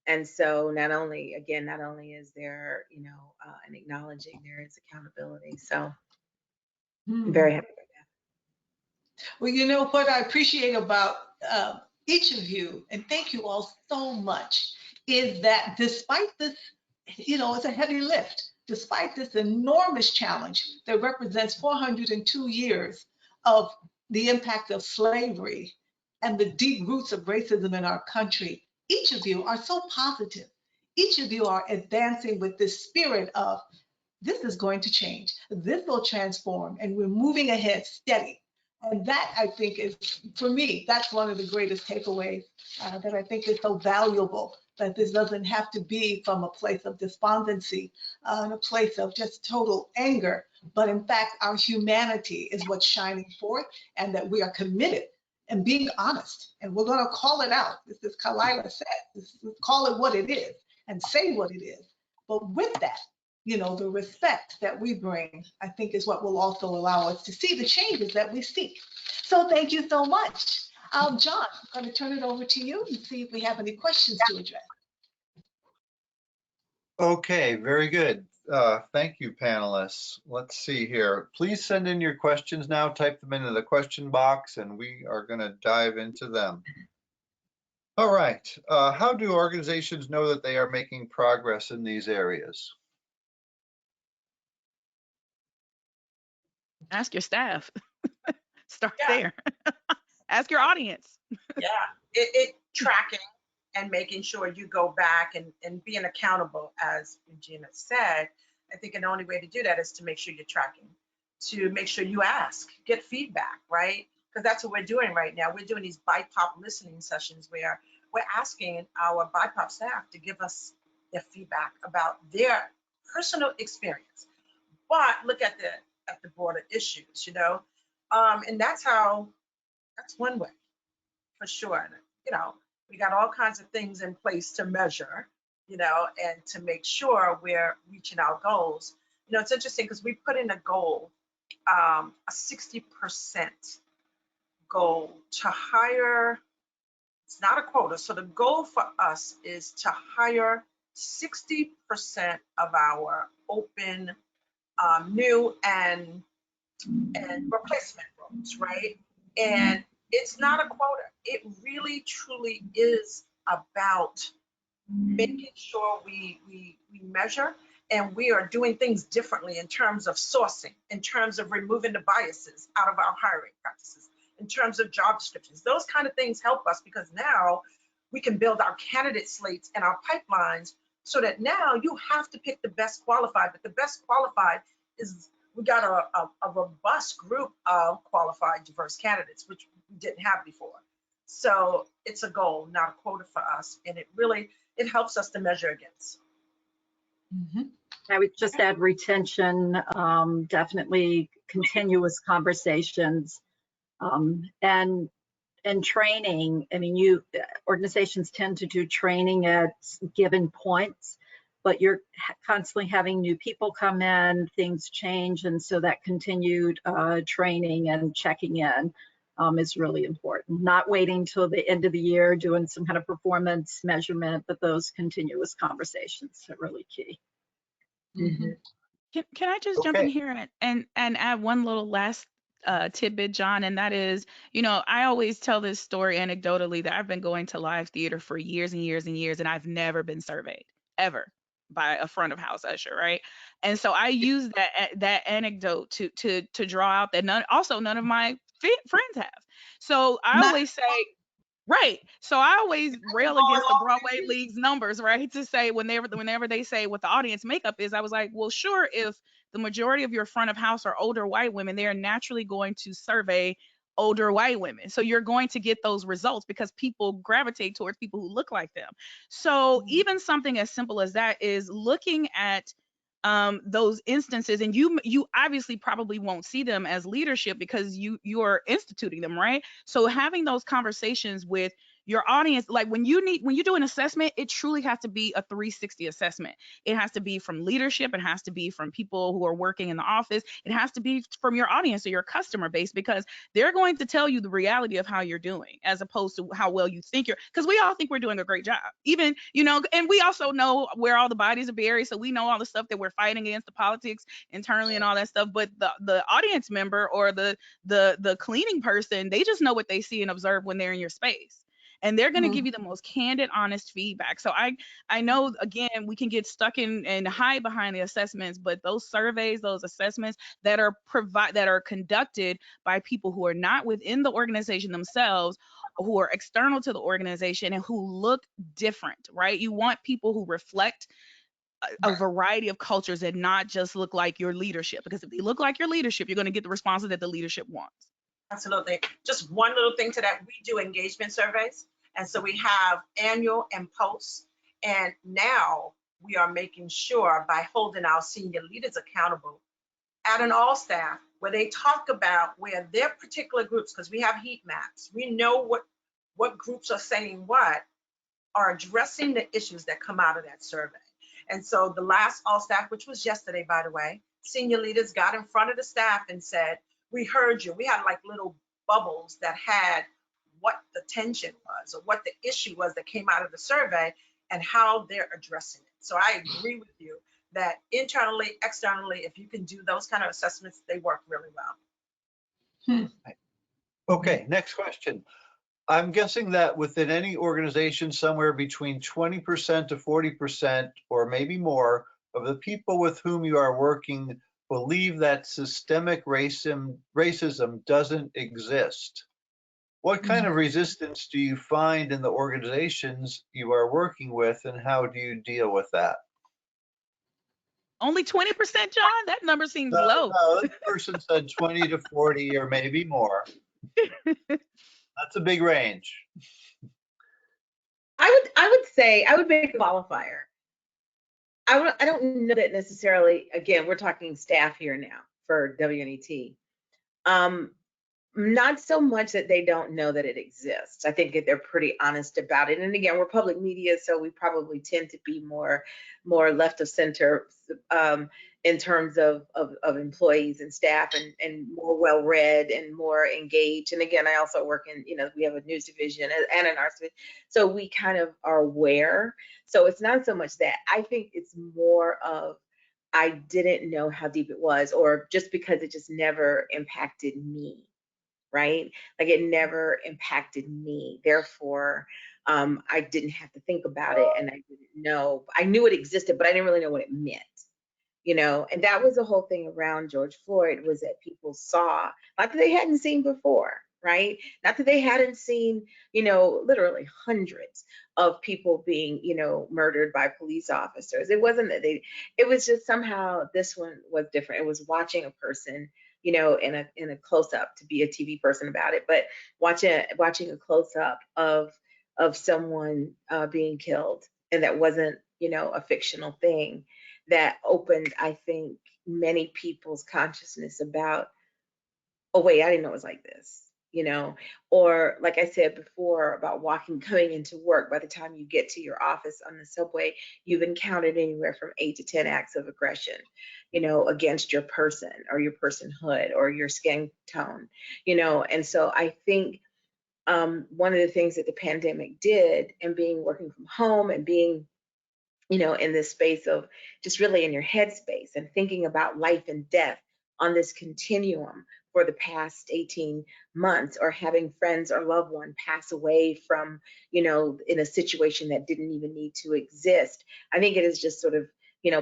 And so not only is there, an acknowledging, there is accountability. So I'm very happy about that. Well, you know what I appreciate about each of you, and thank you all so much, is that despite this, it's a heavy lift, despite this enormous challenge that represents 402 years of the impact of slavery and the deep roots of racism in our country, each of you are so positive. Each of you are advancing with this spirit of this is going to change, this will transform, and we're moving ahead steady. And that, I think, is, for me, that's one of the greatest takeaways that I think is so valuable, that this doesn't have to be from a place of despondency and a place of just total anger, but in fact, our humanity is what's shining forth, and that we are committed and being honest. And we're going to call it out. This is Kalila said, call it what it is and say what it is. But with that, the respect that we bring, I think, is what will also allow us to see the changes that we seek. So thank you so much. John, I'm going to turn it over to you and see if we have any questions to address. Okay, very good. Thank you, panelists. Let's see here. Please send in your questions now. Type them into the question box, and we are going to dive into them. All right. How do organizations know that they are making progress in these areas? Ask your staff. Start Yeah. there. Ask your audience. Yeah, it tracking and making sure you go back and being accountable, as Regina said. I think the only way to do that is to make sure you're tracking, to make sure you ask, get feedback, right? Because that's what we're doing right now. We're doing these BIPOC listening sessions where we're asking our BIPOC staff to give us their feedback about their personal experience. But look at the broader issues, and that's one way for sure. And, we got all kinds of things in place to measure, and to make sure we're reaching our goals. It's interesting because we put in a goal, a 60% goal to hire. It's not a quota. So the goal for us is to hire 60% of our open, new and replacement roles, right? And it's not a quota. It really, truly is about making sure we measure and we are doing things differently in terms of sourcing, in terms of removing the biases out of our hiring practices, in terms of job descriptions. Those kind of things help us because now we can build our candidate slates and our pipelines so that now you have to pick the best qualified, but the best qualified is, we got a robust group of qualified diverse candidates, which we didn't have before. So it's a goal, not a quota for us. And it helps us to measure against. I would just add retention, definitely continuous conversations, and training. I mean, organizations tend to do training at given points, but you're constantly having new people come in, things change, and so that continued training and checking in is really important. Not waiting till the end of the year doing some kind of performance measurement, but those continuous conversations are really key. Can I just jump in Okay. here and add one little last tidbit, John? And that is, I always tell this story anecdotally that I've been going to live theater for years and years and years, and I've never been surveyed ever by a front of house usher, right? And so I use that anecdote to draw out that none of my friends have. So I always say, right. So I always rail against the Broadway League's numbers, right? To say whenever they say what the audience makeup is, I was like, well, sure, if the majority of your front of house are older white women, they are naturally going to survey older white women. So you're going to get those results because people gravitate towards people who look like them. So even something as simple as that is looking at those instances, and you obviously probably won't see them as leadership because you are instituting them, right? So having those conversations with your audience, like when you do an assessment, it truly has to be a 360 assessment. It has to be from leadership, it has to be from people who are working in the office, it has to be from your audience or your customer base, because they're going to tell you the reality of how you're doing as opposed to how well you think because we all think we're doing a great job, even, and we also know where all the bodies are buried, so we know all the stuff that we're fighting against, the politics internally and all that stuff. But the audience member or the cleaning person, they just know what they see and observe when they're in your space, and they're going to give you the most candid, honest feedback. So I know, again, we can get stuck in and hide behind the assessments, but those surveys, those assessments that are conducted by people who are not within the organization themselves, who are external to the organization and who look different, right? You want people who reflect a variety of cultures and not just look like your leadership, because if they look like your leadership, you're going to get the responses that the leadership wants. Absolutely. Just one little thing to that, we do engagement surveys. And so we have annual and post. And now we are making sure by holding our senior leaders accountable at an all staff where they talk about where their particular groups, because we have heat maps, we know what groups are saying what, are addressing the issues that come out of that survey. And so the last all staff, which was yesterday, by the way, senior leaders got in front of the staff and said, we heard you. We had like little bubbles that had what the tension was or what the issue was that came out of the survey and how they're addressing it. So I agree with you that internally, externally, if you can do those kind of assessments, they work really well. Okay, next question. I'm guessing that within any organization, somewhere between 20% to 40% or maybe more of the people with whom you are working believe that systemic racism doesn't exist. What kind of resistance do you find in the organizations you are working with, and how do you deal with that? Only 20%, John? That number seems low. No, this person said 20 to 40 or maybe more. That's a big range. I would say, I would make a qualifier. I don't know that necessarily, again, we're talking staff here now for WNET. Not so much that they don't know that it exists. I think that they're pretty honest about it. And again, we're public media, so we probably tend to be more left of center. in terms of employees and staff, and more well-read and more engaged. And again, I also work in, we have a news division and an arts division. So we kind of are aware. So it's not so much that. I think it's more of, I didn't know how deep it was, or just because it just never impacted me, right? Like it never impacted me. Therefore, I didn't have to think about it, and I didn't know. I knew it existed, but I didn't really know what it meant. And that was the whole thing around George Floyd, was that people saw, not that they hadn't seen before, right? Not that they hadn't seen, literally hundreds of people being, murdered by police officers. It wasn't that it was just somehow this one was different. It was watching a person, in a close up, to be a TV person about it, but watching a close up of someone being killed, and that wasn't, a fictional thing, that opened, I think, many people's consciousness about, oh wait, I didn't know it was like this, or like I said before about coming into work, by the time you get to your office on the subway, you've encountered anywhere from 8 to 10 acts of aggression, against your person or your personhood or your skin tone, and so I think one of the things that the pandemic did, and working from home and being in this space of just really in your headspace and thinking about life and death on this continuum for the past 18 months, or having friends or loved one pass away from, in a situation that didn't even need to exist. I think it is just sort of,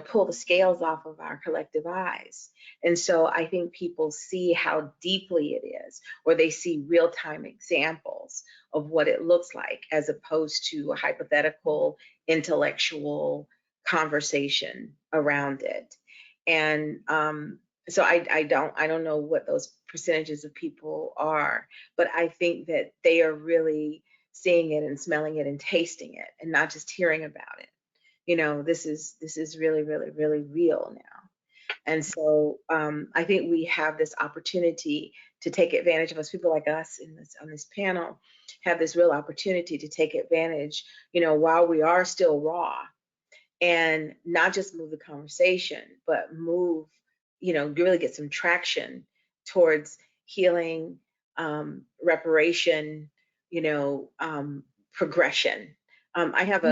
pull the scales off of our collective eyes. And so I think people see how deeply it is, or they see real-time examples of what it looks like, as opposed to a hypothetical intellectual conversation around it. And so I don't know what those percentages of people are, but I think that they are really seeing it and smelling it and tasting it, and not just hearing about it. This is really, really, really real now. And so I think we have this opportunity to take advantage of us. People like us on this panel have this real opportunity to take advantage, while we are still raw, and not just move the conversation, but move, really get some traction towards healing, reparation, progression. I have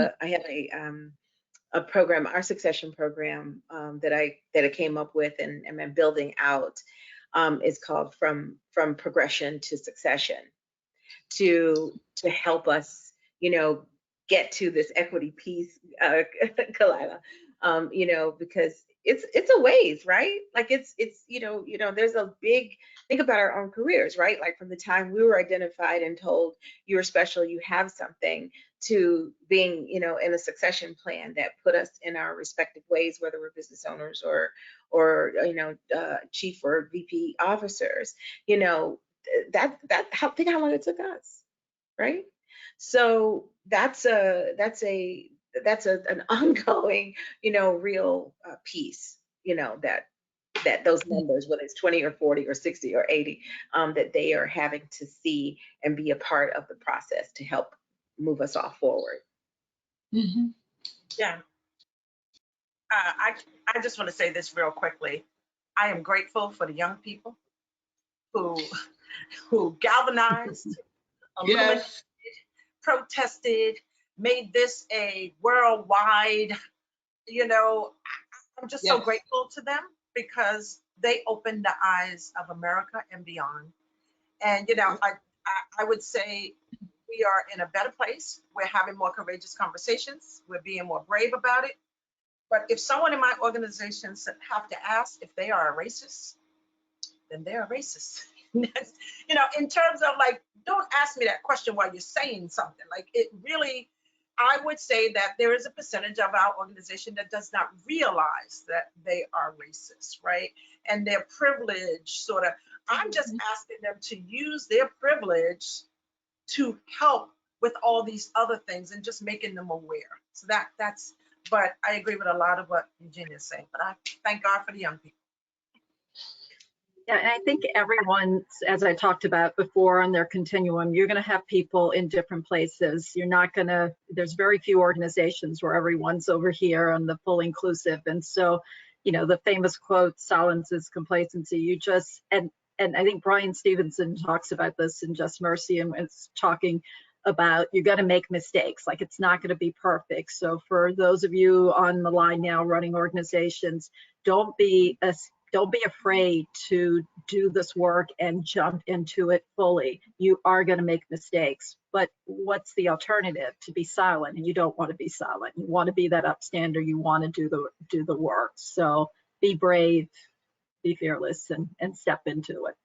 a program, our succession program, that I came up with and am building out, is called From Progression to Succession, to help us, get to this equity piece, Kalila, because it's a ways, right? Like it's there's a big, think about our own careers, right? Like from the time we were identified and told you're special, you have something, to being, in a succession plan that put us in our respective ways, whether we're business owners or chief or VP officers, think how long it took us, right? So that's an ongoing, real piece, that those numbers, whether it's 20 or 40 or 60 or 80, that they are having to see and be a part of the process to help move us all forward. Mm-hmm. Yeah. I just want to say this real quickly. I am grateful for the young people who galvanized, illuminated, Yes. protested, made this a worldwide, I'm just so Yes. grateful to them, because they opened the eyes of America and beyond. And, I would say we are in a better place. We're having more courageous conversations. We're being more brave about it. But if someone in my organization have to ask if they are a racist, then they're a racist. In terms of like, don't ask me that question while you're saying something. Like it really, I would say that there is a percentage of our organization that does not realize that they are racist, right? And their privilege sort of, I'm just asking them to use their privilege to help with all these other things and just making them aware. So that's, but I agree with a lot of what Eugenia is saying, but I thank God for the young people. Yeah, and I think everyone, as I talked about before on their continuum, you're going to have people in different places. You're not going to, there's very few organizations where everyone's over here on the full inclusive. And so the famous quote, silence is complacency. You just, and I think Brian Stevenson talks about this in Just Mercy, and it's talking about you're going to make mistakes, like it's not going to be perfect. So for those of you on the line now running organizations, don't be afraid to do this work and jump into it fully. You are going to make mistakes, but what's the alternative? To be silent, and you don't want to be silent. You want to be that upstander. You want to do the work. So be brave, be fearless, and step into it.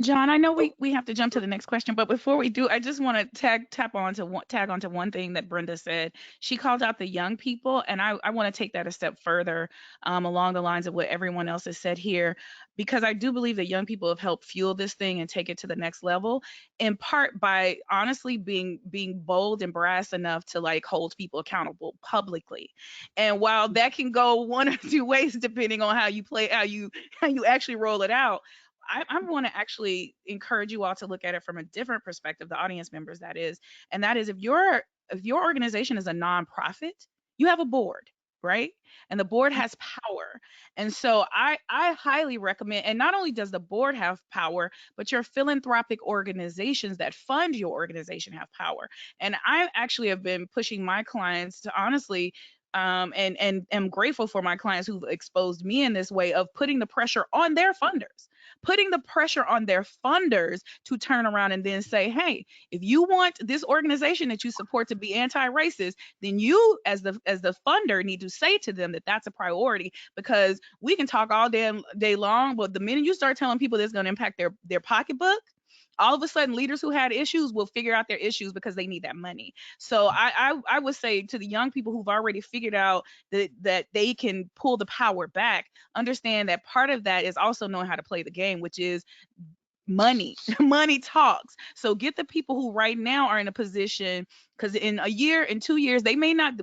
John, I know we have to jump to the next question, but before we do, I just want to tag onto one thing that Brenda said. She called out the young people, and I want to take that a step further along the lines of what everyone else has said here, because I do believe that young people have helped fuel this thing and take it to the next level, in part by honestly being bold and brass enough to like hold people accountable publicly. And while that can go one or two ways depending on how you actually roll it out, I want to actually encourage you all to look at it from a different perspective, the audience members, that is, and that is if your organization is a nonprofit, you have a board, right? And the board has power. And so I highly recommend, and not only does the board have power, but your philanthropic organizations that fund your organization have power. And I actually have been pushing my clients to honestly and am grateful for my clients who've exposed me in this way of putting the pressure on their funders, to turn around and then say, hey, if you want this organization that you support to be anti-racist, then you as the funder need to say to them that that's a priority, because we can talk all day long, but the minute you start telling people that's going to impact their pocketbook, all of a sudden leaders who had issues will figure out their issues because they need that money. So I would say to the young people who've already figured out that they can pull the power back, understand that part of that is also knowing how to play the game, which is money. Money talks. So get the people who right now are in a position, because in a year, in 2 years, we may not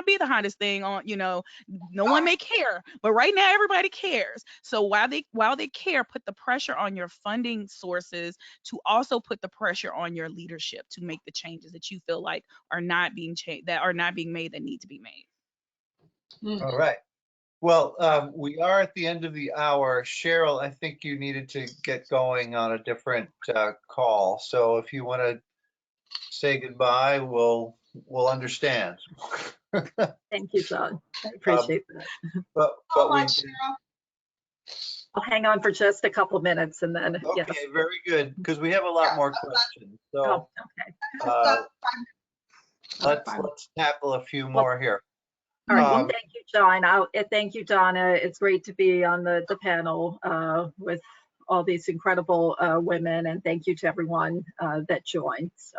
be the hottest thing on, no one may care, but right now everybody cares. So while they care, put the pressure on your funding sources to also put the pressure on your leadership to make the changes that you feel like are not being made, that need to be made. All right. Well, we are at the end of the hour. Cheryl, I think you needed to get going on a different call. So if you want to say goodbye, we'll understand. Thank you, John. I appreciate that. But Cheryl. I'll hang on for just a couple minutes and then. Okay, yes. very good, because we have a lot more questions. So okay. let's tackle a few more here. All right. Well, thank you, John. Thank you, Donna. It's great to be on the panel with all these incredible women, and thank you to everyone that joined. So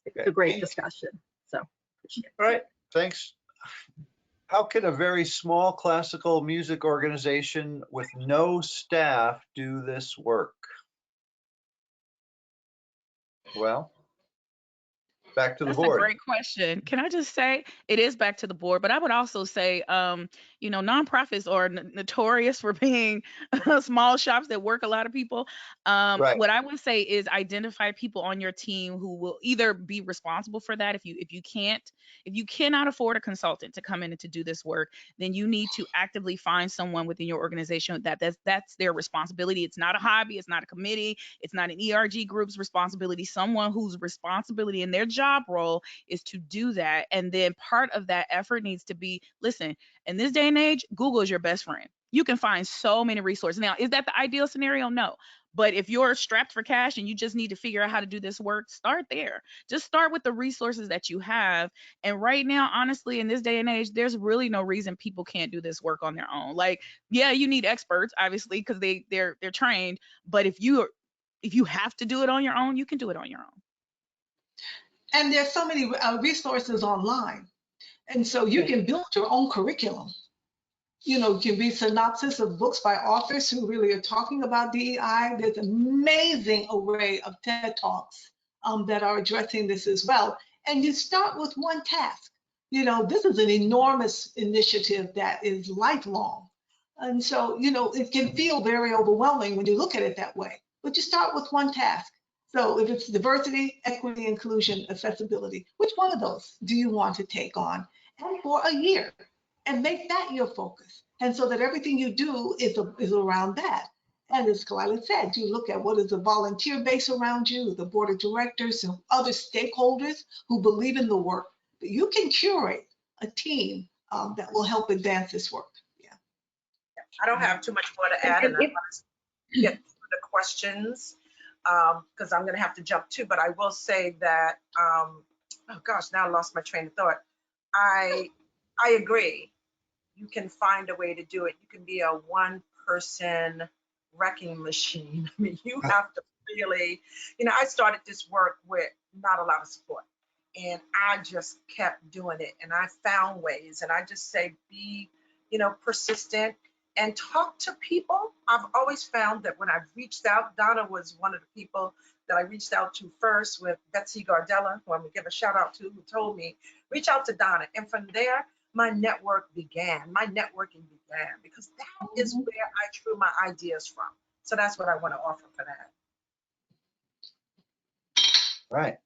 it's a great discussion. So appreciate it. All right. Thanks. How can a very small classical music organization with no staff do this work? Well, back to the board. That's a great question. Can I just say it is back to the board, but I would also say, nonprofits are notorious for being small shops that work a lot of people. Right. What I would say is identify people on your team who will either be responsible for that. If you cannot afford a consultant to come in and to do this work, then you need to actively find someone within your organization that's their responsibility. It's not a hobby. It's not a committee. It's not an ERG group's responsibility. Someone whose responsibility in their job role is to do that. And then part of that effort needs to be, listen, in this day and age, Google is your best friend. You can find so many resources. Now, is that the ideal scenario? No. But if you're strapped for cash and you just need to figure out how to do this work, start there. Just start with the resources that you have. And right now, honestly, in this day and age, there's really no reason people can't do this work on their own. Like, yeah, you need experts, obviously, because they're trained. But if you have to do it on your own, you can do it on your own. And there's so many resources online. And so you can build your own curriculum. It can be synopsis of books by authors who really are talking about DEI. There's an amazing array of TED Talks that are addressing this as well. And you start with one task. This is an enormous initiative that is lifelong. And so, it can feel very overwhelming when you look at it that way. But you start with one task. So if it's diversity, equity, inclusion, accessibility, which one of those do you want to take on? And for a year, and make that your focus. And so that everything you do is around that. And as Kalila said, you look at what is the volunteer base around you, the board of directors and other stakeholders who believe in the work. But you can curate a team that will help advance this work. Yeah. I don't have too much more to add, and I want to get through the questions because I'm going to have to jump too. But I will say that, oh gosh, now I lost my train of thought. I agree. You can find a way to do it. You can be a one-person wrecking machine. I mean, you have to really, I started this work with not a lot of support, and I just kept doing it, and I found ways, and I just say be, persistent and talk to people. I've always found that when I've reached out, Donna was one of the people that I reached out to first with Betsy Gardella, who I'm gonna give a shout out to, who told me, reach out to Donna. And from there, my networking began because that is where I drew my ideas from. So that's what I want to offer for that. Right.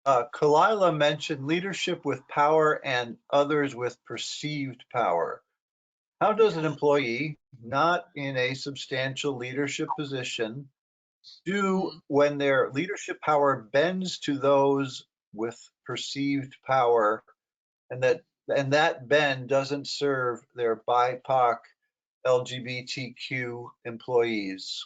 Kalila mentioned leadership with power and others with perceived power. How does an employee not in a substantial leadership position do when their leadership power bends to those with perceived power, and that bend doesn't serve their BIPOC LGBTQ employees?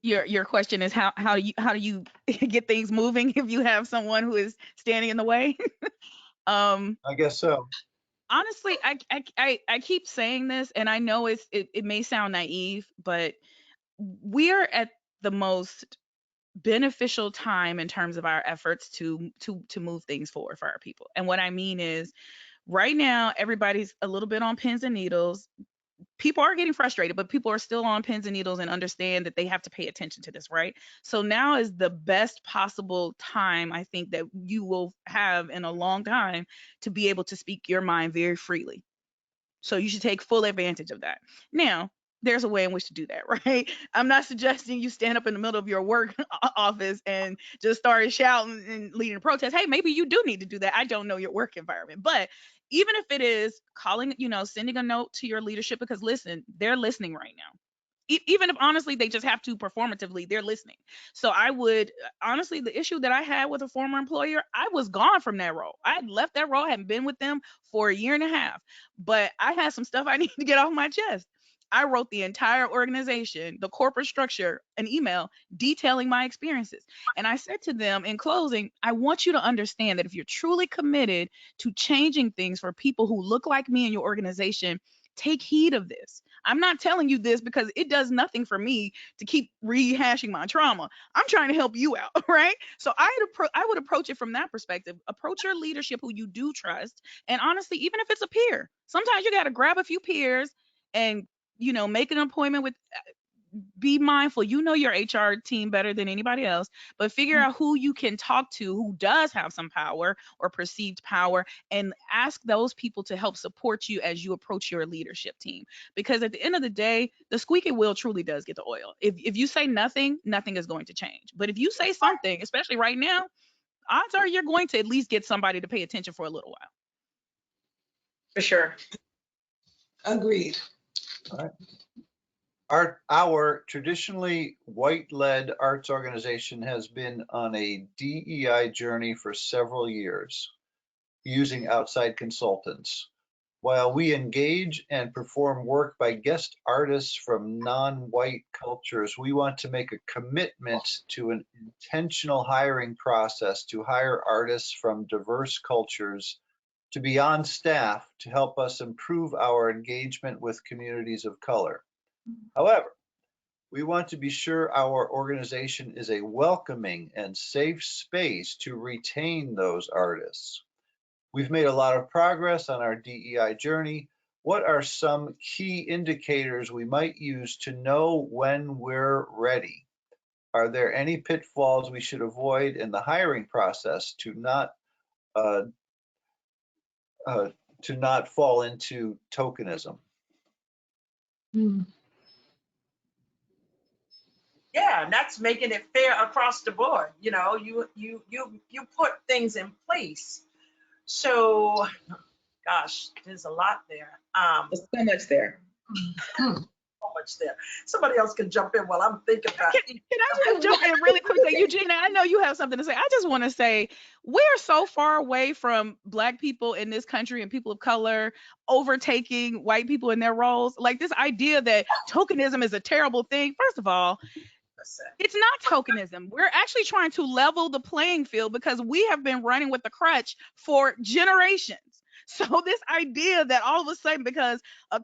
Your question is how do you get things moving if you have someone who is standing in the way? I guess so. Honestly, I keep saying this, and I know it may sound naive, but we're at the most beneficial time in terms of our efforts to move things forward for our people. And what I mean is, right now everybody's a little bit on pins and needles. People are getting frustrated, but people are still on pins and needles and understand that they have to pay attention to this, right? So now is the best possible time, I think, that you will have in a long time to be able to speak your mind very freely. So you should take full advantage of that. Now, there's a way in which to do that, right? I'm not suggesting you stand up in the middle of your work office and just start shouting and leading a protest. Hey, maybe you do need to do that. I don't know your work environment. But even if it is calling, sending a note to your leadership, because listen, they're listening right now. Even if honestly they just have to performatively, they're listening. So I would honestly, the issue that I had with a former employer, I was gone from that role. I had left that role, I hadn't been with them for a year and a half, but I had some stuff I needed to get off my chest. I wrote the entire organization, the corporate structure, an email detailing my experiences. And I said to them in closing, I want you to understand that if you're truly committed to changing things for people who look like me in your organization, take heed of this. I'm not telling you this because it does nothing for me to keep rehashing my trauma. I'm trying to help you out, right? So I would approach it from that perspective. Approach your leadership who you do trust. And honestly, even if it's a peer, sometimes you got to grab a few peers and make an appointment with, be mindful, your HR team better than anybody else, but figure out who you can talk to who does have some power or perceived power, and ask those people to help support you as you approach your leadership team. Because at the end of the day, the squeaky wheel truly does get the oil. If you say nothing, nothing is going to change. But if you say something, especially right now, odds are you're going to at least get somebody to pay attention for a little while. For sure. Agreed. All right. Our traditionally white-led arts organization has been on a DEI journey for several years, using outside consultants. While we engage and perform work by guest artists from non-white cultures, we want to make a commitment to an intentional hiring process to hire artists from diverse cultures to be on staff to help us improve our engagement with communities of color. However, we want to be sure our organization is a welcoming and safe space to retain those artists. We've made a lot of progress on our DEI journey. What are some key indicators we might use to know when we're ready? Are there any pitfalls we should avoid in the hiring process to not fall into tokenism? Yeah, and that's making it fair across the board. You put things in place. So, Gosh, there's a lot there. There's so much there. So much there. Somebody else can jump in while I'm thinking about it. Can I just jump in really quickly? Eugenia, I know you have something to say. I just want to say we're so far away from Black people in this country and people of color overtaking white people in their roles. Like this idea that tokenism is a terrible thing. First of all, it's not tokenism. We're actually trying to level the playing field because we have been running with the crutch for generations. So this idea that all of a sudden, because a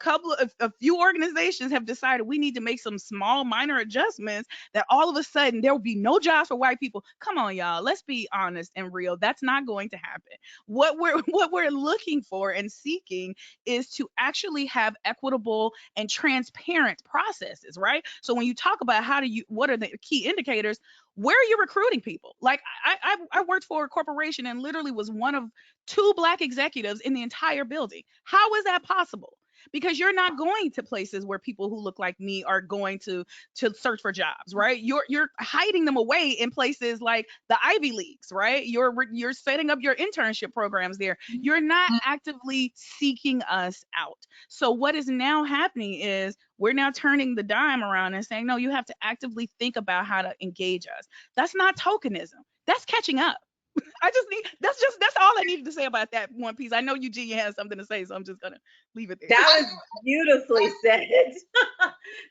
few organizations have decided we need to make some small minor adjustments, that all of a sudden there will be no jobs for white people. Come on, y'all. Let's be honest and real. That's not going to happen. What we're looking for and seeking is to actually have equitable and transparent processes, right? So when you talk about what are the key indicators, where are you recruiting people? Like I worked for a corporation and literally was one of 2 Black executives in the entire building. How is that possible? Because you're not going to places where people who look like me are going to search for jobs, right? You're hiding them away in places like the Ivy Leagues, right? You're setting up your internship programs there. You're not actively seeking us out. So what is now happening is we're now turning the dime around and saying, no, you have to actively think about how to engage us. That's not tokenism. That's catching up. That's all I needed to say about that one piece. I know Eugenia has something to say, so I'm just gonna leave it there. That was beautifully said.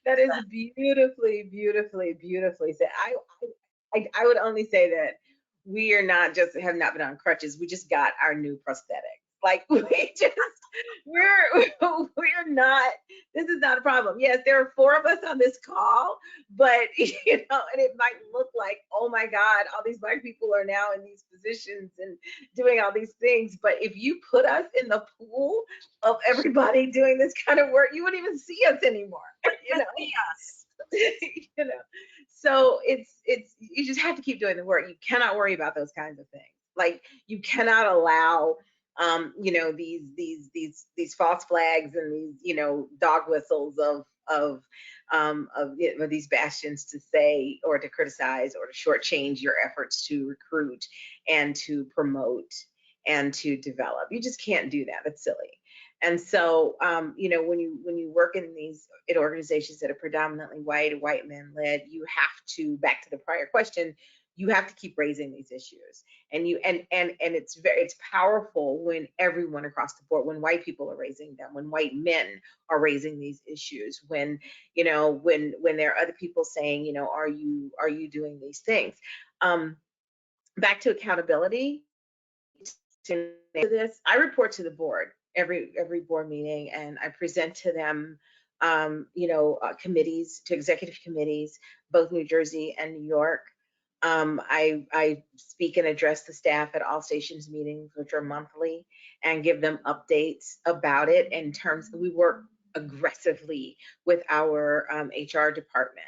That is beautifully, beautifully, beautifully said. I would only say that we have not been on crutches. We just got our new prosthetic. Like we're not, this is not a problem. Yes, there are 4 of us on this call, but and it might look like, oh my God, all these Black people are now in these positions and doing all these things. But if you put us in the pool of everybody doing this kind of work, you wouldn't even see us anymore. So you just have to keep doing the work. You cannot worry about those kinds of things. Like you cannot allow these false flags and these dog whistles of these bastions to say or to criticize or to shortchange your efforts to recruit and to promote and to develop. You just can't do that. That's silly. And so when you work in organizations that are predominantly white men led, you have to, back to the prior question, you have to keep raising these issues. And it's powerful when everyone across the board, when white people are raising them, when white men are raising these issues, when there are other people saying, are you doing these things? Back to accountability. To this, I report to the board every board meeting, and I present to them committees, to executive committees, both New Jersey and New York. I speak and address the staff at all stations meetings, which are monthly, and give them updates about it. In terms, we work aggressively with our HR department,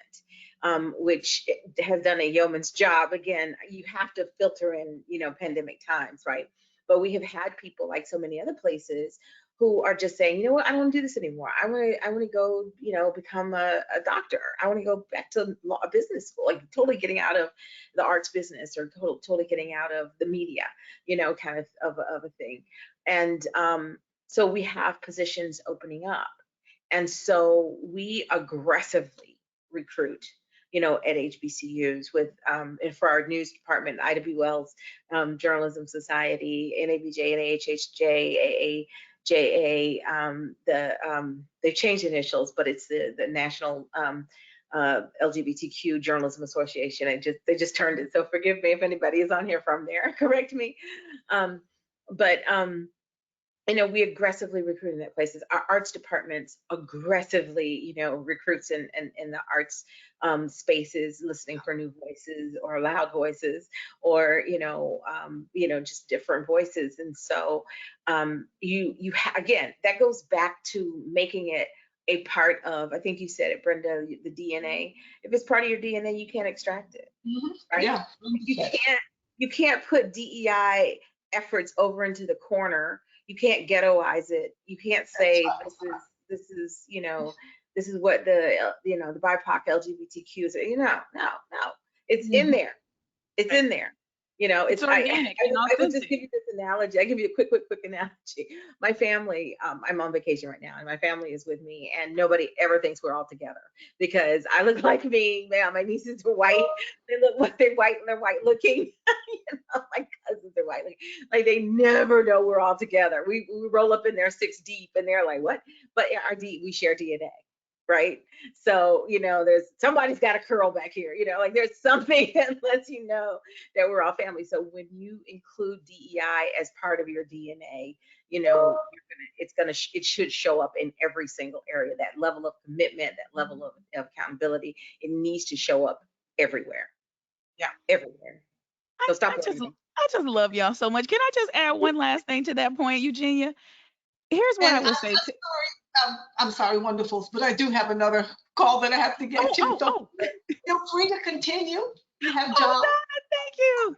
which has done a yeoman's job. Again, you have to filter in, pandemic times, right? But we have had people, like so many other places, who are just saying, you know what, I don't want to do this anymore. I want to go, become a doctor. I want to go back to a business school, like totally getting out of the arts business or totally getting out of the media, kind of a thing. And so we have positions opening up. And so we aggressively recruit, at HBCUs with, and for our news department, IW Wells Journalism Society, NABJ, NAHHJ, AAJA, they've changed initials, but it's the National LGBTQ Journalism Association. They just turned it, so forgive me if anybody is on here from there, correct me. We aggressively recruit in that places. Our arts departments aggressively, recruits in the arts spaces, listening for new voices or loud voices, or just different voices. And so again, that goes back to making it a part of, I think you said it, Brenda, the DNA. If it's part of your DNA, you can't extract it. Right? Yeah. You can't put DEI efforts over into the corner. You can't ghettoize it. You can't say this is what the BIPOC LGBTQs are. No. It's in there. It's in there. You know, It's organic and I would just authentic. give you this analogy. I give you a quick analogy. My family, I'm on vacation right now, and my family is with me, and nobody ever thinks we're all together because I look like me. My nieces are white. They're white and they're white looking. My cousins are white looking. Like they never know we're all together. We roll up in there 6 deep, and they're like, "What?" But we share DNA. Right. So, there's somebody's got a curl back here, like there's something that lets you know that we're all family. So when you include DEI as part of your DNA, it should show up in every single area. That level of commitment, that level of accountability, it needs to show up everywhere. Yeah. Everywhere. So stop I just blaming. I just love y'all so much. Can I just add one last thing to that point, Eugenia? Here's what I And would say to I'm sorry, wonderfuls, but I do have another call that I have to get to. So oh, feel free to continue. You have oh, John. Donna, thank you.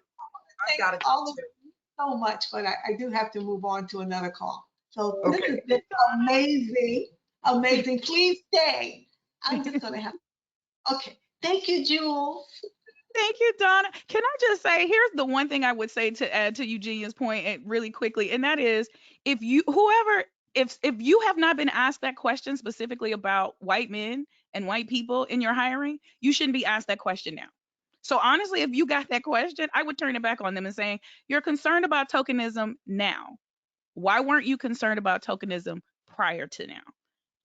I've Thank got to all go of too. you so much, but I do have to move on to another call. So this Okay. has been amazing, amazing. Please stay. I'm just gonna have. Okay. Thank you, Jules. Thank you, Donna. Can I just say, here's the one thing I would say to add to Eugenia's point really quickly, and that is, if you have not been asked that question specifically about white men and white people in your hiring, you shouldn't be asked that question now. So honestly, if you got that question, I would turn it back on them and saying, you're concerned about tokenism now. Why weren't you concerned about tokenism prior to now?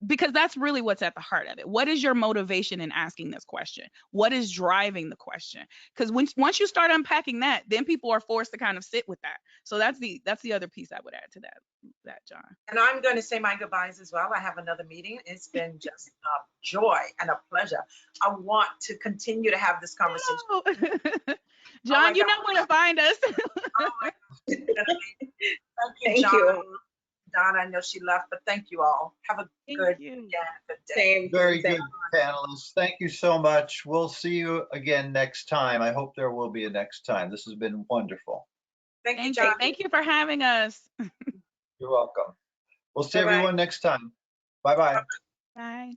Because that's really what's at the heart of it. What is your motivation in asking this question? What is driving the question? Because once you start unpacking that, then people are forced to kind of sit with that. So that's the other piece I would add to that, John. And I'm going to say my goodbyes as well. I have another meeting. It's been just a joy and a pleasure. I want to continue to have this conversation. Oh. Oh my John, you know God. where to find us. Oh my gosh. It's gonna be- Thank you, Thank John. you. Donna, I know she left, but thank you all. Have a good, Thank you. good day. Same. Very same. good, panelists. Thank you so much. We'll see you again next time. I hope there will be a next time. This has been wonderful. Thank you, Thank John. you. Thank you for having us. You're welcome. We'll see Bye-bye. everyone next time. Bye-bye. Bye.